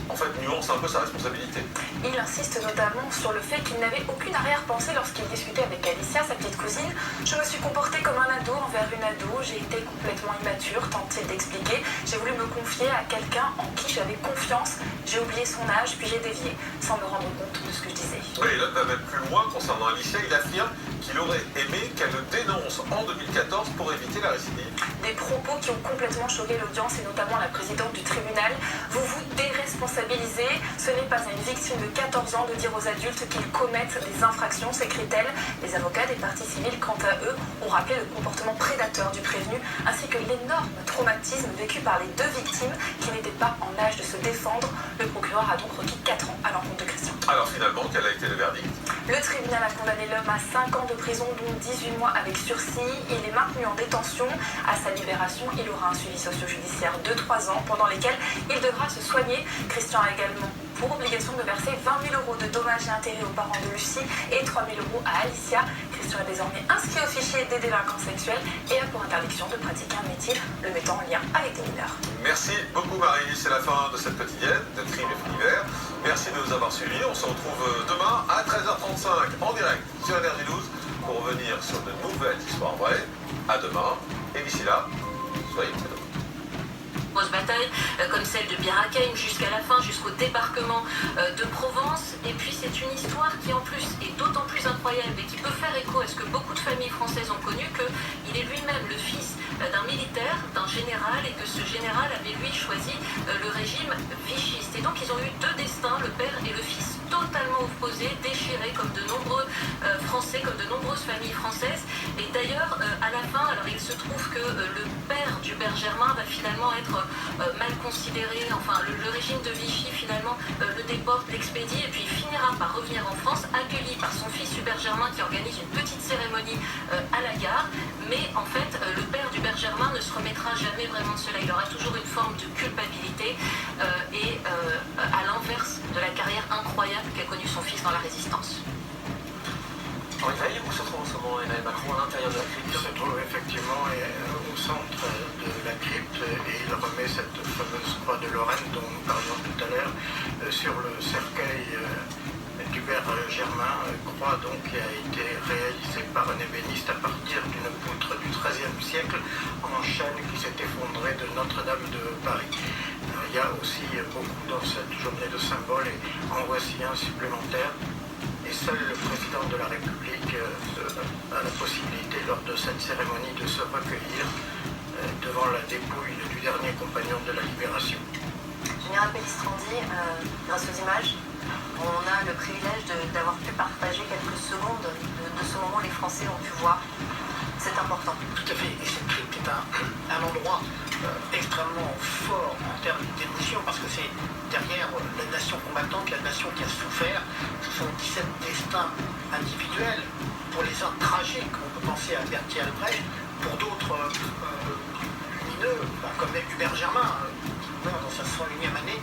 en fait nuance un peu sa responsabilité. Il insiste notamment sur le fait qu'il n'avait aucune arrière-pensée lorsqu'il discutait avec Alicia, sa petite cousine. Je me suis comportée comme un ado envers une ado, j'ai été complètement immature, tente-t-il d'expliquer. J'ai voulu me confier à quelqu'un en qui j'avais confiance, j'ai oublié son âge, puis j'ai dévié, sans me rendre compte de ce que je disais. Oui, l'homme va même plus loin concernant Alicia, il affirme qu'il aurait aimé qu'elle le dénonce en 2014 pour éviter la récidive. Des propos qui ont complètement choqué l'audience et notamment la présidente du tribunal. Vous vous déresponsabilisez, ce n'est pas à une victime de 14 ans de dire aux adultes qu'ils commettent des infractions, s'écrit-elle. Les avocats des parties civiles, quant à eux, ont rappelé le comportement prédateur du prévenu ainsi que l'énorme traumatisme vécu par les 2 victimes qui n'étaient pas en âge de se défendre. Le procureur a donc requis 4 ans à l'encontre de Christian. Alors finalement, quel a été le verdict? Le tribunal a condamné l'homme à 5 ans de prison, dont 18 mois avec sursis. Il est maintenu en détention. À sa libération, il aura un suivi socio-judiciaire de 3 ans, pendant lesquels il devra se soigner. Christian a également pour obligation de verser 20 000 € de dommages et intérêts aux parents de Lucie et 3 000 € à Alicia. Christian est désormais inscrit au fichier des délinquants sexuels et a pour interdiction de pratiquer un métier le mettant en lien avec des mineurs. Merci beaucoup Marie, c'est la fin de cette quotidienne de Crime et Faits divers. Merci de nous avoir suivis, on se retrouve demain à 13h35 en direct sur Énergie 12 pour revenir sur de nouvelles histoires vraies. À demain, et d'ici là, soyez prudents. Grosse bataille comme celle de Bir Hakeim jusqu'à la fin, jusqu'au débarquement de Provence. Et puis c'est une histoire qui en plus est d'autant plus incroyable et qui peut faire écho à ce que beaucoup de familles françaises ont connu, qu'il est lui-même le fils d'un militaire, d'un général, et que ce général avait lui choisi le régime vichiste. Et donc ils ont eu 2 destins, le père et le fils, totalement opposés, déchirés comme de nombreux Français, comme de nombreuses familles françaises. Et d'ailleurs, à la fin, alors il se trouve que le père d'Hubert Germain va finalement être mal considéré, enfin le régime de Vichy finalement le déporte, l'expédie, et puis il finira par revenir en France, accueilli par son fils Hubert Germain qui organise une petite cérémonie à la gare. Mais en fait, le père d'Hubert Germain ne se remettra jamais vraiment de cela. Il aura toujours une forme de culpabilité et à l'inverse de la carrière incroyable qu'a connue son fils dans la Résistance. Henri Veil, où se trouve en ce moment Emmanuel Macron à l'intérieur de la crypte? Il se trouve effectivement au centre de la crypte et il remet cette fameuse croix de Lorraine dont nous parlions tout à l'heure sur le cercueil d'Hubert Germain, croix donc qui a été réalisée par un ébéniste à partir d'une poutre du XIIIe siècle en chêne qui s'est effondrée de Notre-Dame de Paris. Il y a aussi beaucoup dans cette journée de symboles et en voici un supplémentaire. Et seul le président de la République a la possibilité lors de cette cérémonie de se recueillir devant la dépouille du dernier compagnon de la Libération. Général Pellistrandi, grâce aux images, on a le privilège d'avoir pu partager quelques secondes de ce moment où les Français ont pu voir. C'est important. Tout à fait. Et cette crypte est un endroit extrêmement fort en termes d'émotion parce que c'est derrière la nation combattante, la nation qui a souffert. Ce sont 17 destins individuels. Pour les uns tragiques, on peut penser à Berthier Albrecht. Pour d'autres lumineux, comme Hubert Germain, qui meurt dans sa 101e année.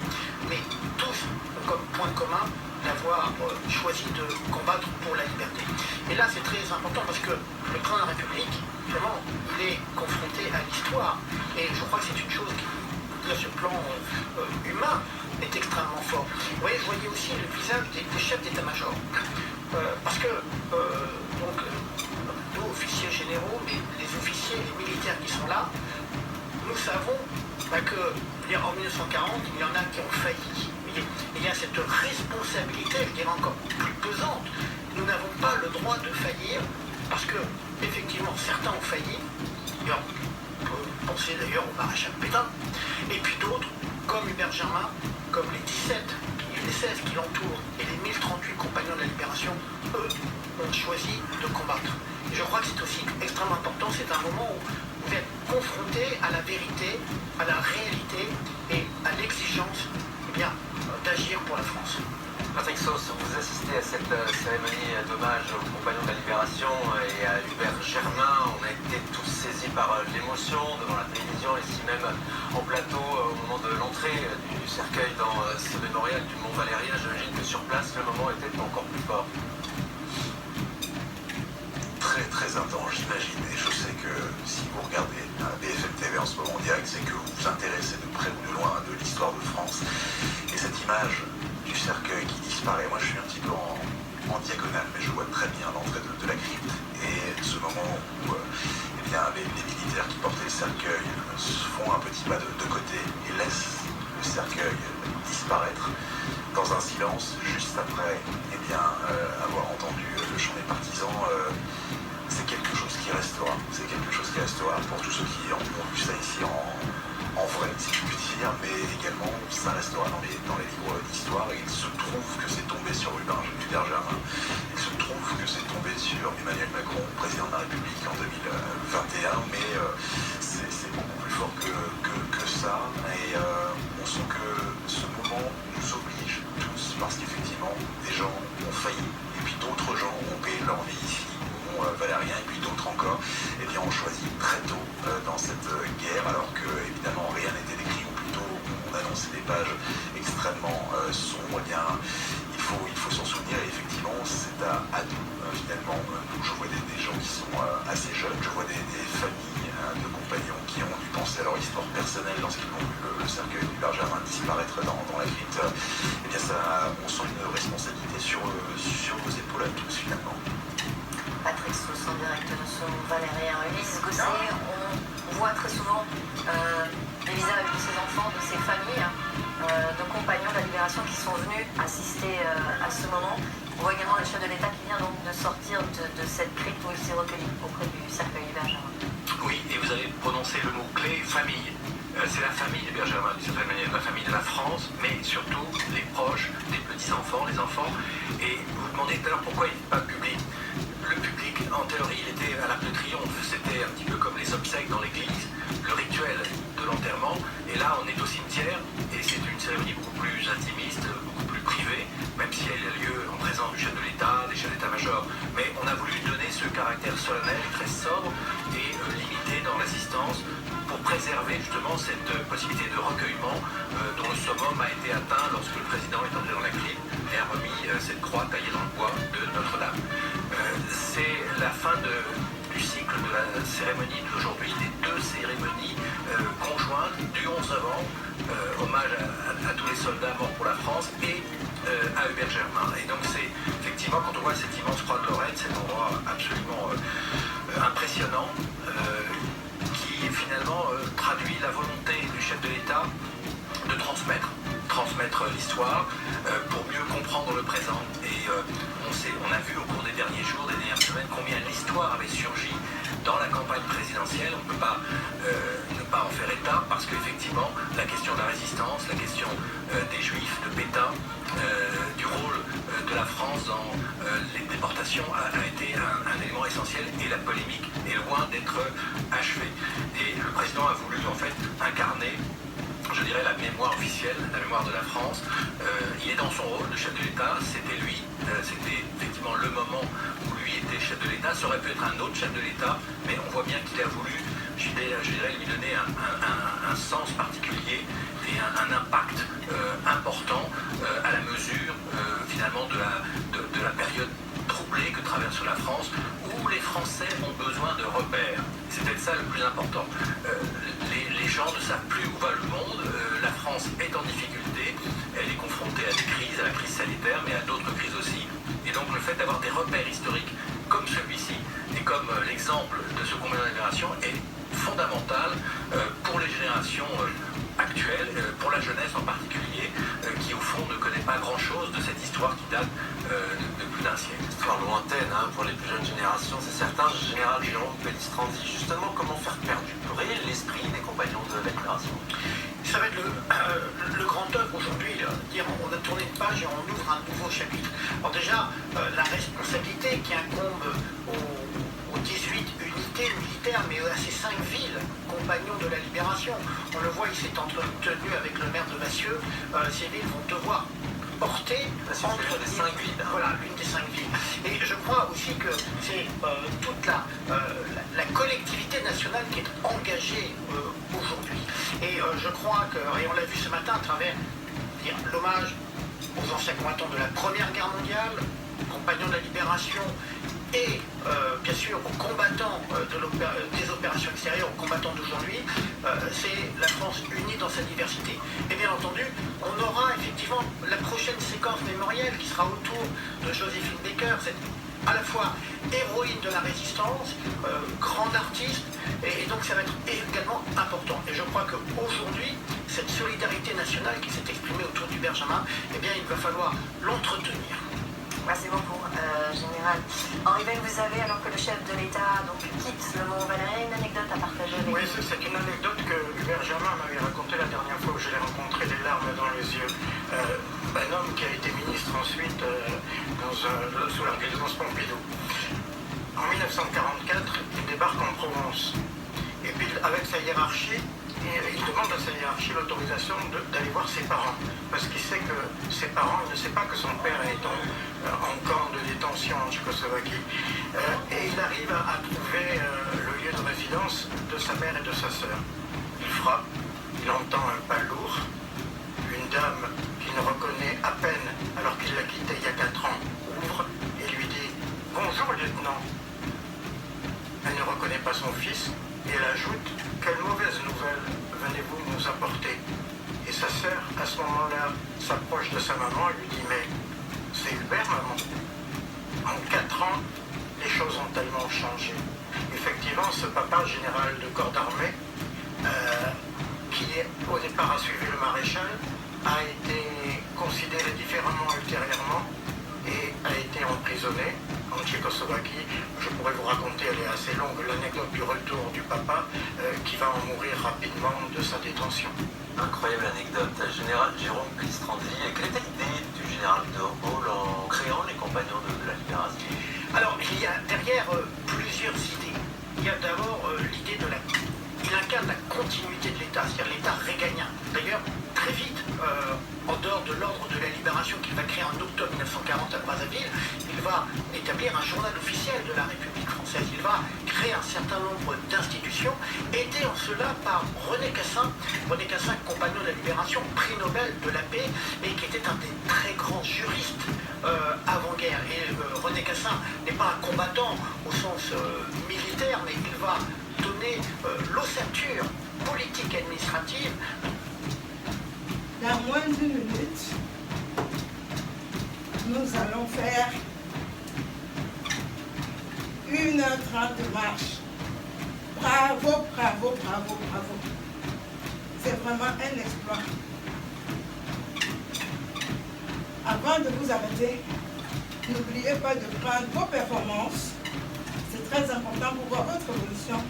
Mais tous ont comme point commun d'avoir choisi de combattre pour la liberté. Et là, c'est très important parce que le président de la République, vraiment, il est confronté à l'histoire. Et je crois que c'est une chose qui, à ce plan humain, est extrêmement fort. Vous voyez, je voyais aussi le visage des chefs d'état-major. Parce que, donc, nous, officiers généraux, mais les officiers, les militaires qui sont là, nous savons que, en 1940, il y en a qui ont failli. Il y a cette responsabilité, je dirais encore plus pesante. Nous n'avons pas le droit de faillir parce que, effectivement, certains ont failli. On peut penser d'ailleurs au maréchal Pétain. Et puis d'autres, comme Hubert Germain, comme les 17, les 16 qui l'entourent et les 1038 compagnons de la Libération, eux, ont choisi de combattre. Et je crois que c'est aussi extrêmement important. C'est un moment où vous êtes confronté à la vérité, à la réalité et à l'exigence d'agir pour la France. Patrick Sauce, vous assistez à cette cérémonie d'hommage aux compagnons de la Libération et à Hubert Germain. On a été tous saisis par l'émotion devant la télévision, ici même en plateau, au moment de l'entrée du cercueil dans ce mémorial du Mont Valérien. J'imagine que sur place, le moment était encore plus fort. Très très intense, j'imagine. Et je sais que si vous regardez BFM TV en ce moment en direct, c'est que vous vous intéressez de près ou de loin de l'histoire de France. Et cette image du cercueil qui disparaît, moi je suis un petit peu en diagonale, mais je vois très bien l'entrée de la crypte. Et ce moment où les militaires qui portaient le cercueil font un petit pas de côté et laissent le cercueil disparaître dans un silence juste après avoir entendu le chant des partisans. C'est quelque chose qui restera. C'est quelque chose qui restera pour tous ceux qui ont vu ça ici en vrai, si je puis dire, mais également ça restera dans les livres d'histoire. Et il se trouve que c'est tombé sur Hubert Germain. Il se trouve que c'est tombé sur Emmanuel Macron, président de la République en 2021, mais c'est beaucoup plus fort que ça. Et on sent que ce moment nous oblige tous, parce qu'effectivement, des gens ont failli, et puis d'autres gens ont payé leur vie ici. Valérien et puis d'autres encore, ont choisi très tôt dans cette guerre, alors que évidemment rien n'était écrit, ou plutôt on annonçait des pages extrêmement sombres. Il faut s'en souvenir, et effectivement c'est à nous finalement. Je vois des gens qui sont assez jeunes, je vois des familles de compagnons qui ont dû penser à leur histoire personnelle lorsqu'ils ont vu le cercueil d'Hubert Germain disparaître dans la crypte. On sent une responsabilité sur nos épaules à tous finalement. Patrick Sauce en direct de son Valérien. Ulysse Gosset, on voit très souvent les visages de ses enfants, de ses familles, de compagnons de la Libération qui sont venus assister à ce moment. On voit également le chef de l'État qui vient donc de sortir de cette crypte où il s'est recueilli auprès du cercueil d'Hubert Germain. Oui, et vous avez prononcé le mot-clé famille. C'est la famille d'Hubert Germain, d'une certaine manière, la famille de la France, mais surtout les proches, les petits-enfants, les enfants. Et vous vous demandez tout à l'heure pourquoi il n'est pas public. Le public, en théorie, il était à l'Arc de Triomphe. C'était un petit peu comme les obsèques dans l'église, le rituel de l'enterrement. Et là, on est au cimetière, et c'est une cérémonie beaucoup plus intimiste, beaucoup plus privée, même si elle a lieu en présence du chef de l'État, des chefs d'état-major. Mais on a voulu donner ce caractère solennel, très sobre et limité dans l'assistance, pour préserver justement cette possibilité de recueillement dont le summum a été atteint lorsque le président est entré dans la crypte et a remis cette croix taillée dans le bois de Notre-Dame. C'est cérémonies d'aujourd'hui, les 2 cérémonies conjointes du 11 novembre, hommage à tous les soldats morts pour la France, et à Hubert Germain. Et donc c'est effectivement, quand on voit cette immense croix de Lorraine, cet endroit absolument impressionnant, qui finalement traduit la volonté du chef de l'État de transmettre l'histoire pour mieux comprendre le présent. Et on a vu au cours des derniers jours, des dernières semaines, combien l'histoire avait surgi dans la campagne présidentielle. On ne peut pas ne pas en faire état, parce qu'effectivement, la question de la résistance, la question des Juifs, de Pétain, du rôle de la France dans les déportations a été un élément essentiel, et la polémique est loin d'être achevée. Et le président a voulu en fait incarner, je dirais, la mémoire officielle, la mémoire de la France. Il est dans son rôle de chef de l'État, c'était lui, c'était effectivement le moment où lui était chef de l'État. Ça aurait pu être un autre chef de l'État, mais on voit bien qu'il a voulu, je dirais, lui donner un sens particulier et un impact important à la mesure finalement de la période troublée que traverse la France, où les Français ont besoin de repères. C'est peut-être ça le plus important. Les gens ne savent plus où va le monde. La France est en difficulté. Elle est confrontée à des crises, à la crise sanitaire, mais à d'autres crises aussi. Et donc le fait d'avoir des repères historiques comme celui-ci, et comme l'exemple de ce combat de la libération, est fondamental pour les générations actuelles, pour la jeunesse en particulier, qui au fond ne connaît pas grand-chose de cette histoire qui date de plus d'un siècle. Histoire lointaine pour les plus jeunes générations, c'est certain. Général Jérôme Pellistrandi, justement, comment faire perdurer l'esprit des compagnons de la libération? Ça va être le grand œuvre aujourd'hui, dire on a tourné une page et on ouvre un nouveau chapitre. Alors déjà, la responsabilité qui incombe aux 18 unités militaires, mais à ces 5 villes compagnons de la libération. On le voit, il s'est entretenu avec le maire de Massieux. Ces villes vont devoir porter entre l'une des 5 villes. Voilà, l'une des 5 villes. Et je crois aussi que c'est toute la collectivité nationale qui est engagée aujourd'hui. Et je crois que, et on l'a vu ce matin à travers l'hommage aux anciens combattants de la Première Guerre mondiale, compagnons de la libération, et bien sûr aux combattants des opérations extérieures, aux combattants d'aujourd'hui, c'est la France unie dans sa diversité. Et bien entendu, on aura effectivement la prochaine séquence mémorielle qui sera autour de Joséphine Baker, cette à la fois héroïne de la résistance, grande artiste, et donc ça va être également important. Et je crois qu'aujourd'hui, cette solidarité nationale qui s'est exprimée autour du Benjamin, eh bien il va falloir l'entretenir. Merci beaucoup, Général. Henri Bell, vous avez, alors que le chef de l'État quitte le Mont-Valérien, une anecdote à partager avec vous? Oui, c'est une anecdote que Hubert Germain m'avait racontée la dernière fois où je l'ai rencontré, les larmes dans les yeux. Un homme qui a été ministre ensuite sous la présidence Pompidou. En 1944, il débarque en Provence. Et puis, avec sa hiérarchie, il demande à sa hiérarchie l'autorisation d'aller voir ses parents, parce qu'il sait que ses parents, il ne sait pas que son père est en camp de détention en Tchécoslovaquie, et il arrive à trouver le lieu de résidence de sa mère et de sa sœur. Il frappe, il entend un pas lourd, une dame qu'il ne reconnaît à peine alors qu'il l'a quitté il y a 4 ans, ouvre et lui dit « Bonjour lieutenant ». Elle ne reconnaît pas son fils, et elle ajoute « Quelle mauvaise nouvelle venez-vous nous apporter ?» Et sa sœur, à ce moment-là, s'approche de sa maman et lui dit « Mais c'est Hubert, maman ?» En 4 ans, les choses ont tellement changé. Effectivement, ce papa général de corps d'armée, qui au départ a suivi le maréchal, a été considéré différemment ultérieurement et a été emprisonné en Tchécoslovaquie. Je pourrais vous raconter, elle est assez longue, l'anecdote du retour du papa qui va en mourir rapidement de sa détention. Incroyable anecdote. Général Jérôme Pellistrandi, quelle était l'idée du général de Gaulle en créant les compagnons de la libération? Alors, il y a derrière plusieurs idées. Il y a d'abord l'idée de il incarne la continuité de l'État, c'est-à-dire l'État réganien. D'ailleurs, très vite, en dehors de l'ordre de la libération qu'il va créer en octobre 1940 à Brazzaville, il va établir un journal officiel de la République française. Il va créer un certain nombre d'institutions, aidé en cela par René Cassin, compagnon de la libération, prix Nobel de la paix, et qui était un des très grands juristes avant-guerre. Et René Cassin n'est pas un combattant au sens militaire, mais il va donner l'ossature politique et administrative. Dans moins d'1 minute, nous allons faire 1h30 de marche. Bravo, bravo, bravo, bravo. C'est vraiment un exploit. Avant de vous arrêter, n'oubliez pas de prendre vos performances. C'est très important pour voir votre évolution.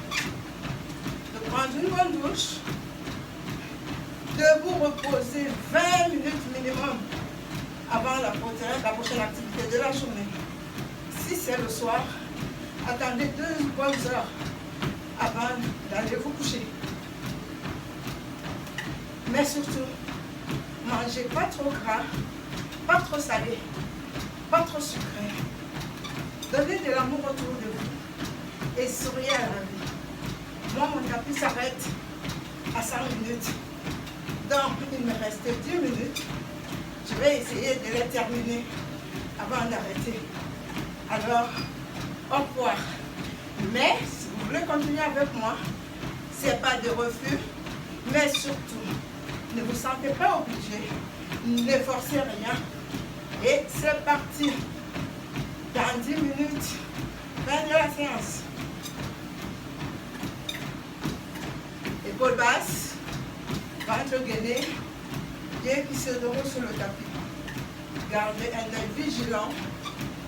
De prendre une bonne douche, de vous reposer 20 minutes minimum avant la prochaine activité de la journée. Si c'est le soir, attendez 2 bonnes heures avant d'aller vous coucher. Mais surtout, mangez pas trop gras, pas trop salé, pas trop sucré. Donnez de l'amour autour de vous et souriez à la vie. Moi, mon tapis s'arrête à 5 minutes. Donc, il me reste 10 minutes. Je vais essayer de les terminer avant d'arrêter. Alors, au revoir. Mais, si vous voulez continuer avec moi, ce n'est pas de refus, mais surtout, ne vous sentez pas obligé, ne forcez rien. Et c'est parti. Dans 10 minutes, fin de la séance. Épaules basses, ventre gainé, pieds qui se déroulent sur le tapis. Gardez un œil vigilant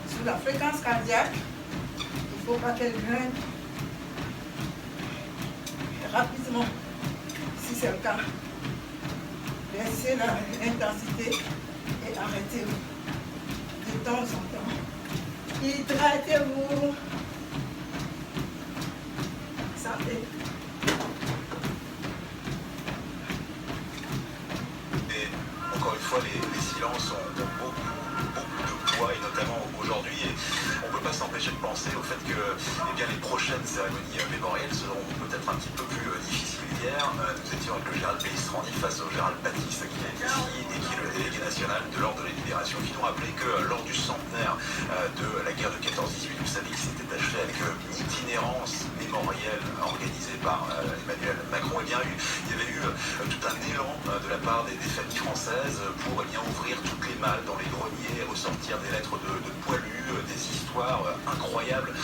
sur la fréquence cardiaque. Il ne faut pas qu'elle grimpe rapidement, si c'est le cas. Baissez l'intensité et arrêtez-vous de temps en temps. Hydratez-vous. Santé. Et encore une fois, les silences ont beaucoup de poids, et notamment aujourd'hui. Et on ne peut pas s'empêcher de penser au fait que les prochaines cérémonies mémorielles seront peut-être un petit peu plus difficiles. Hier, nous étions avec le général Pellistrandi face au général Baptiste qui est ici et qui est le délégué national de l'Ordre de la Libération, qui nous rappelait que lors du centenaire de la guerre de 14-18, vous savez, qui s'était achevé avec une itinérance mémorielle organisée par Emmanuel Macron, il y avait eu tout un élan de la part des familles françaises pour ouvrir toutes les malles dans les greniers, ressortir des lettres de poilus, des histoires incroyables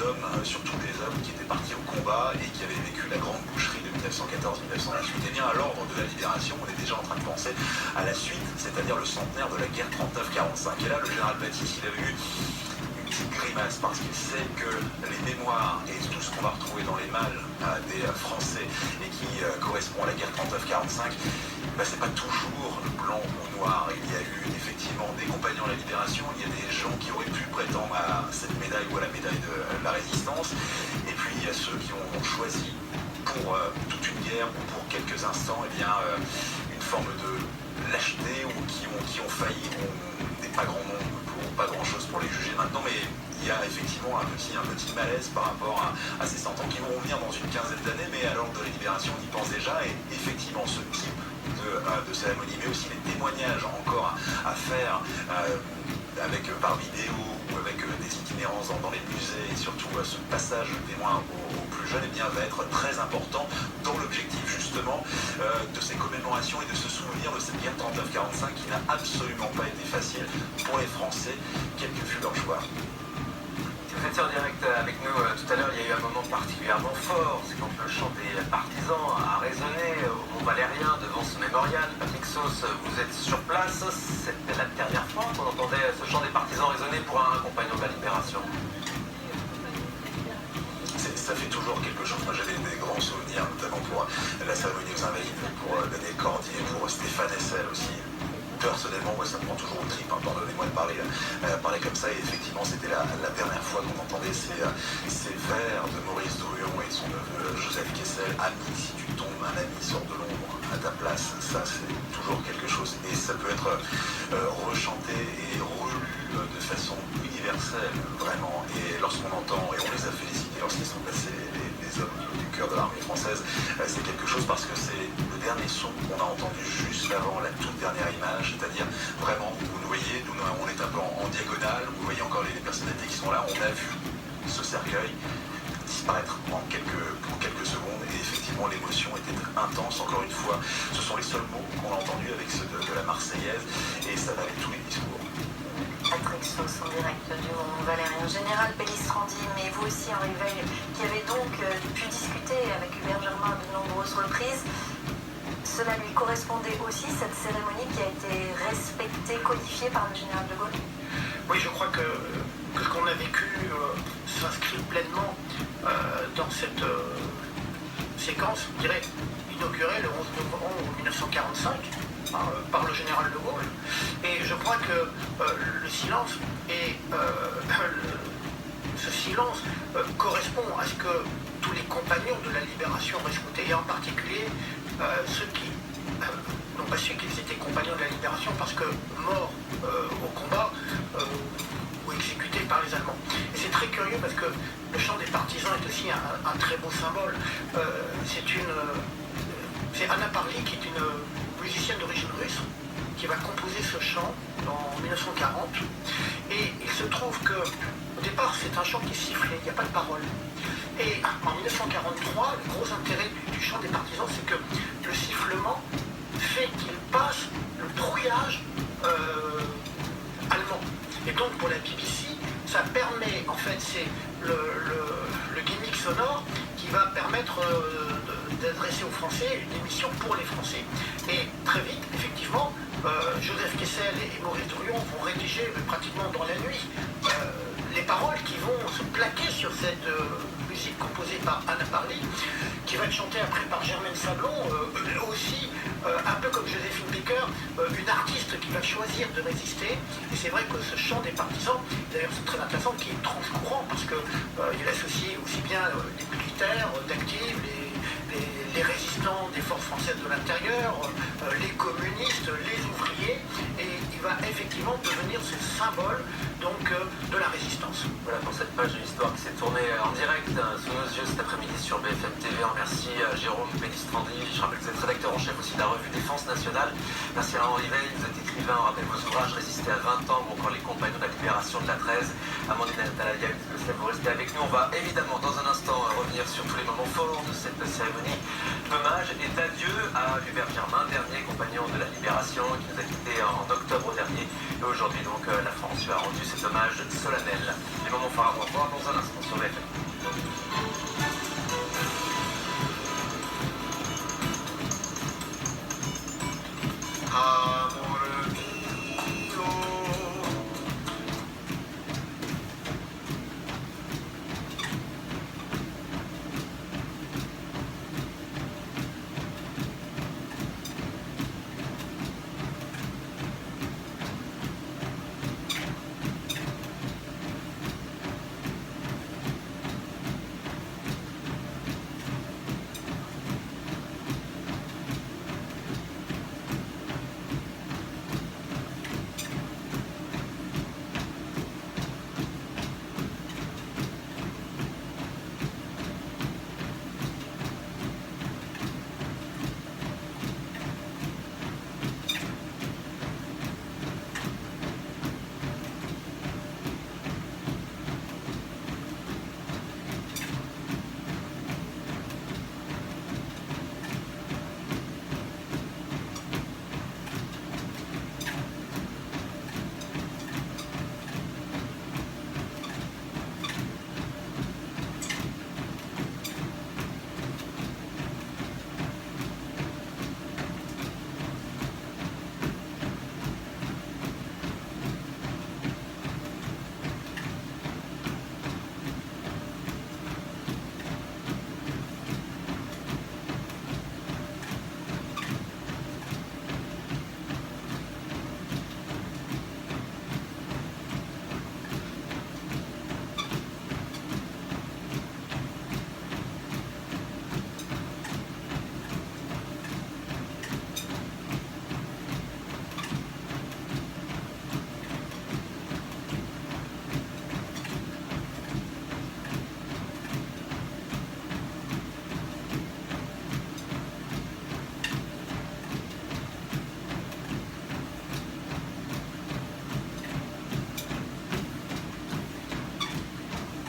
d'hommes, surtout des hommes qui étaient partis au combat et qui avaient vécu la grande boucherie de 1914-1918. Et bien à l'Ordre de la Libération, on est déjà en train de penser à la suite, c'est-à-dire le centenaire de la guerre 39-45. Et là, le général Baptiste, il avait eu une petite grimace parce qu'il sait que les mémoires et tout ce qu'on va retrouver dans les malles des Français et qui correspond à la guerre 39-45, c'est pas toujours le blanc ou noir. Il y a eu effectivement des compagnons de la Libération, il y a des gens qui auraient pu prétendre à cette médaille ou à la médaille de la Résistance, et puis il y a ceux qui ont choisi pour toute une guerre ou pour quelques instants une forme de lâcheté ou qui ont failli. On n'est pas grand nombre, pas grand chose pour les juger maintenant, mais il y a effectivement un petit malaise par rapport à ces 100 ans qui vont revenir dans une quinzaine d'années, mais à l'Ordre de la Libération on y pense déjà, et effectivement ce type de cérémonie, mais aussi les témoignages encore à faire par vidéo ou avec des itinérances dans les musées, et surtout ce passage témoin aux plus jeunes va être très important dans l'objectif justement de ces commémorations et de se souvenir de cette guerre 39-45 qui n'a absolument pas été facile pour les Français, quel que fut leur choix. Vous étiez en direct avec nous tout à l'heure, il y a eu un moment particulièrement fort, c'est quand le chant des partisans a résonné au Mont-Valérien devant ce mémorial. Patrick Sauce, vous êtes sur place, c'était la dernière fois qu'on entendait ce chant des partisans résonner pour un compagnon de la Libération. Ça fait toujours quelque chose. Moi j'ai des grands souvenirs, notamment pour la cérémonie aux Invalides, pour Daniel Cordier, pour Stéphane Hessel aussi. Personnellement, moi, ça me prend toujours au trip, pardonnez-moi de parler comme ça, et effectivement c'était la dernière fois qu'on entendait ces vers de Maurice Drouillon et de son neveu Joseph Kessel. Ami, si tu tombes, un ami sort de l'ombre à ta place. Ça c'est toujours quelque chose, et ça peut être rechanté et relu de façon universelle, vraiment. Et lorsqu'on entend, et on les a félicités lorsqu'ils sont passés, les hommes du cœur de l'armée française, c'est quelque chose parce que c'est le dernier son qu'on a entendu juste avant la toute dernière image, c'est-à-dire vraiment, vous nous voyez, nous on est un peu en diagonale, vous voyez encore les personnalités qui sont là, on a vu ce cercueil disparaître pour quelques secondes. Et effectivement, l'émotion était intense. Encore une fois, ce sont les seuls mots qu'on a entendus avec ceux de la Marseillaise, et ça valait tous les discours. Patrick Sauce en direct du Mont-Valérien. Général Pellistrandi, mais vous aussi, Henri Veil, qui avez donc pu discuter avec Hubert Germain à de nombreuses reprises. Cela lui correspondait aussi, cette cérémonie qui a été respectée, codifiée par le général de Gaulle? Oui, je crois que ce qu'on a vécu s'inscrit pleinement dans cette séquence, je dirais, inaugurée le 11 novembre 1945 par le général de Gaulle. Et je crois que le silence et ce silence correspond à ce que tous les compagnons de la libération rescoutés, et en particulier ceux qui n'ont pas su qu'ils étaient compagnons de la libération parce que morts au combat ou exécutés par les Allemands. Et c'est très curieux parce que le chant des partisans est aussi un très beau symbole. C'est Anna Parly, qui est une musicienne d'origine russe, qui va composer ce chant en 1940. Et il se trouve que, au départ, c'est un chant qui est sifflé, il n'y a pas de parole. Et en 1943, le gros intérêt du chant des partisans, c'est que le sifflement fait qu'il passe le brouillage allemand. Et donc pour la BBC, ça permet, en fait, c'est le gimmick sonore qui va permettre d'adresser aux Français une émission pour les Français. Et très vite, effectivement, Joseph Kessel et Maurice Druon vont rédiger pratiquement dans la nuit les paroles qui vont se plaquer sur cette musique composée par Anna Parly, qui va être chantée après par Germaine Sablon, aussi un peu comme Joséphine Baker, une artiste qui va choisir de résister. Et c'est vrai que ce chant des partisans, d'ailleurs c'est très intéressant, qui est transcourant parce qu'il associe aussi bien les militaires d'actifs, les résistants des forces françaises de l'intérieur, les communistes, les ouvriers, et il va effectivement devenir ce symbole donc de la résistance. Voilà pour cette page de l'histoire qui s'est tournée en direct sous nos yeux cet après-midi sur BFM TV. Merci à Jérôme Pellistrandi. Je rappelle que vous êtes rédacteur en chef aussi de la revue Défense Nationale. Merci à Henri Veil, vous êtes écrivain, on rappelle vos ouvrages Résister à 20 ans ou encore Les Compagnons de la Libération de la 13. Amandine Atalaya, vous restez avec nous. On va évidemment dans un instant revenir sur tous les moments forts de cette cérémonie d'hommage et d'adieu à Hubert Germain, dernier compagnon de la Libération qui nous a quittés en octobre dernier. Et aujourd'hui donc la France lui a rendu cet hommage solennel. Les moments forts à revoir dans un instant sur BFM.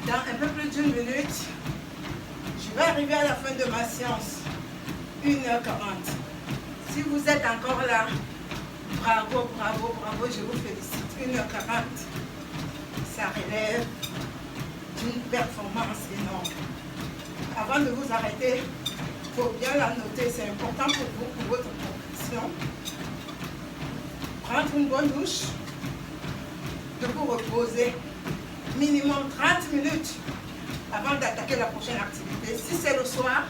Dans un peu plus d'une minute, Je vais arriver à la fin de ma séance, 1h40. Si vous êtes encore là, bravo, bravo, bravo, je vous félicite. 1h40, ça relève d'une performance énorme. Avant de vous arrêter, il faut bien la noter, c'est important pour vous, pour votre progression. Prendre une bonne douche, de vous reposer minimum 30 minutes avant d'attaquer la prochaine activité. Si c'est le soir,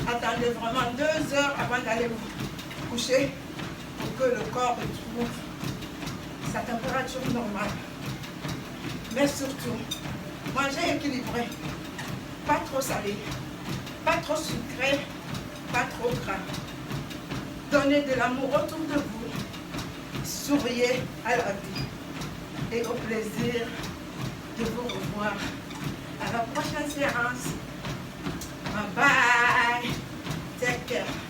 attendez vraiment 2 heures avant d'aller vous coucher pour que le corps retrouve sa température normale. Mais surtout, mangez équilibré, pas trop salé, pas trop sucré, pas trop gras. Donnez de l'amour autour de vous, souriez à la vie et au plaisir de vous revoir à la prochaine séance. Bye bye, take care.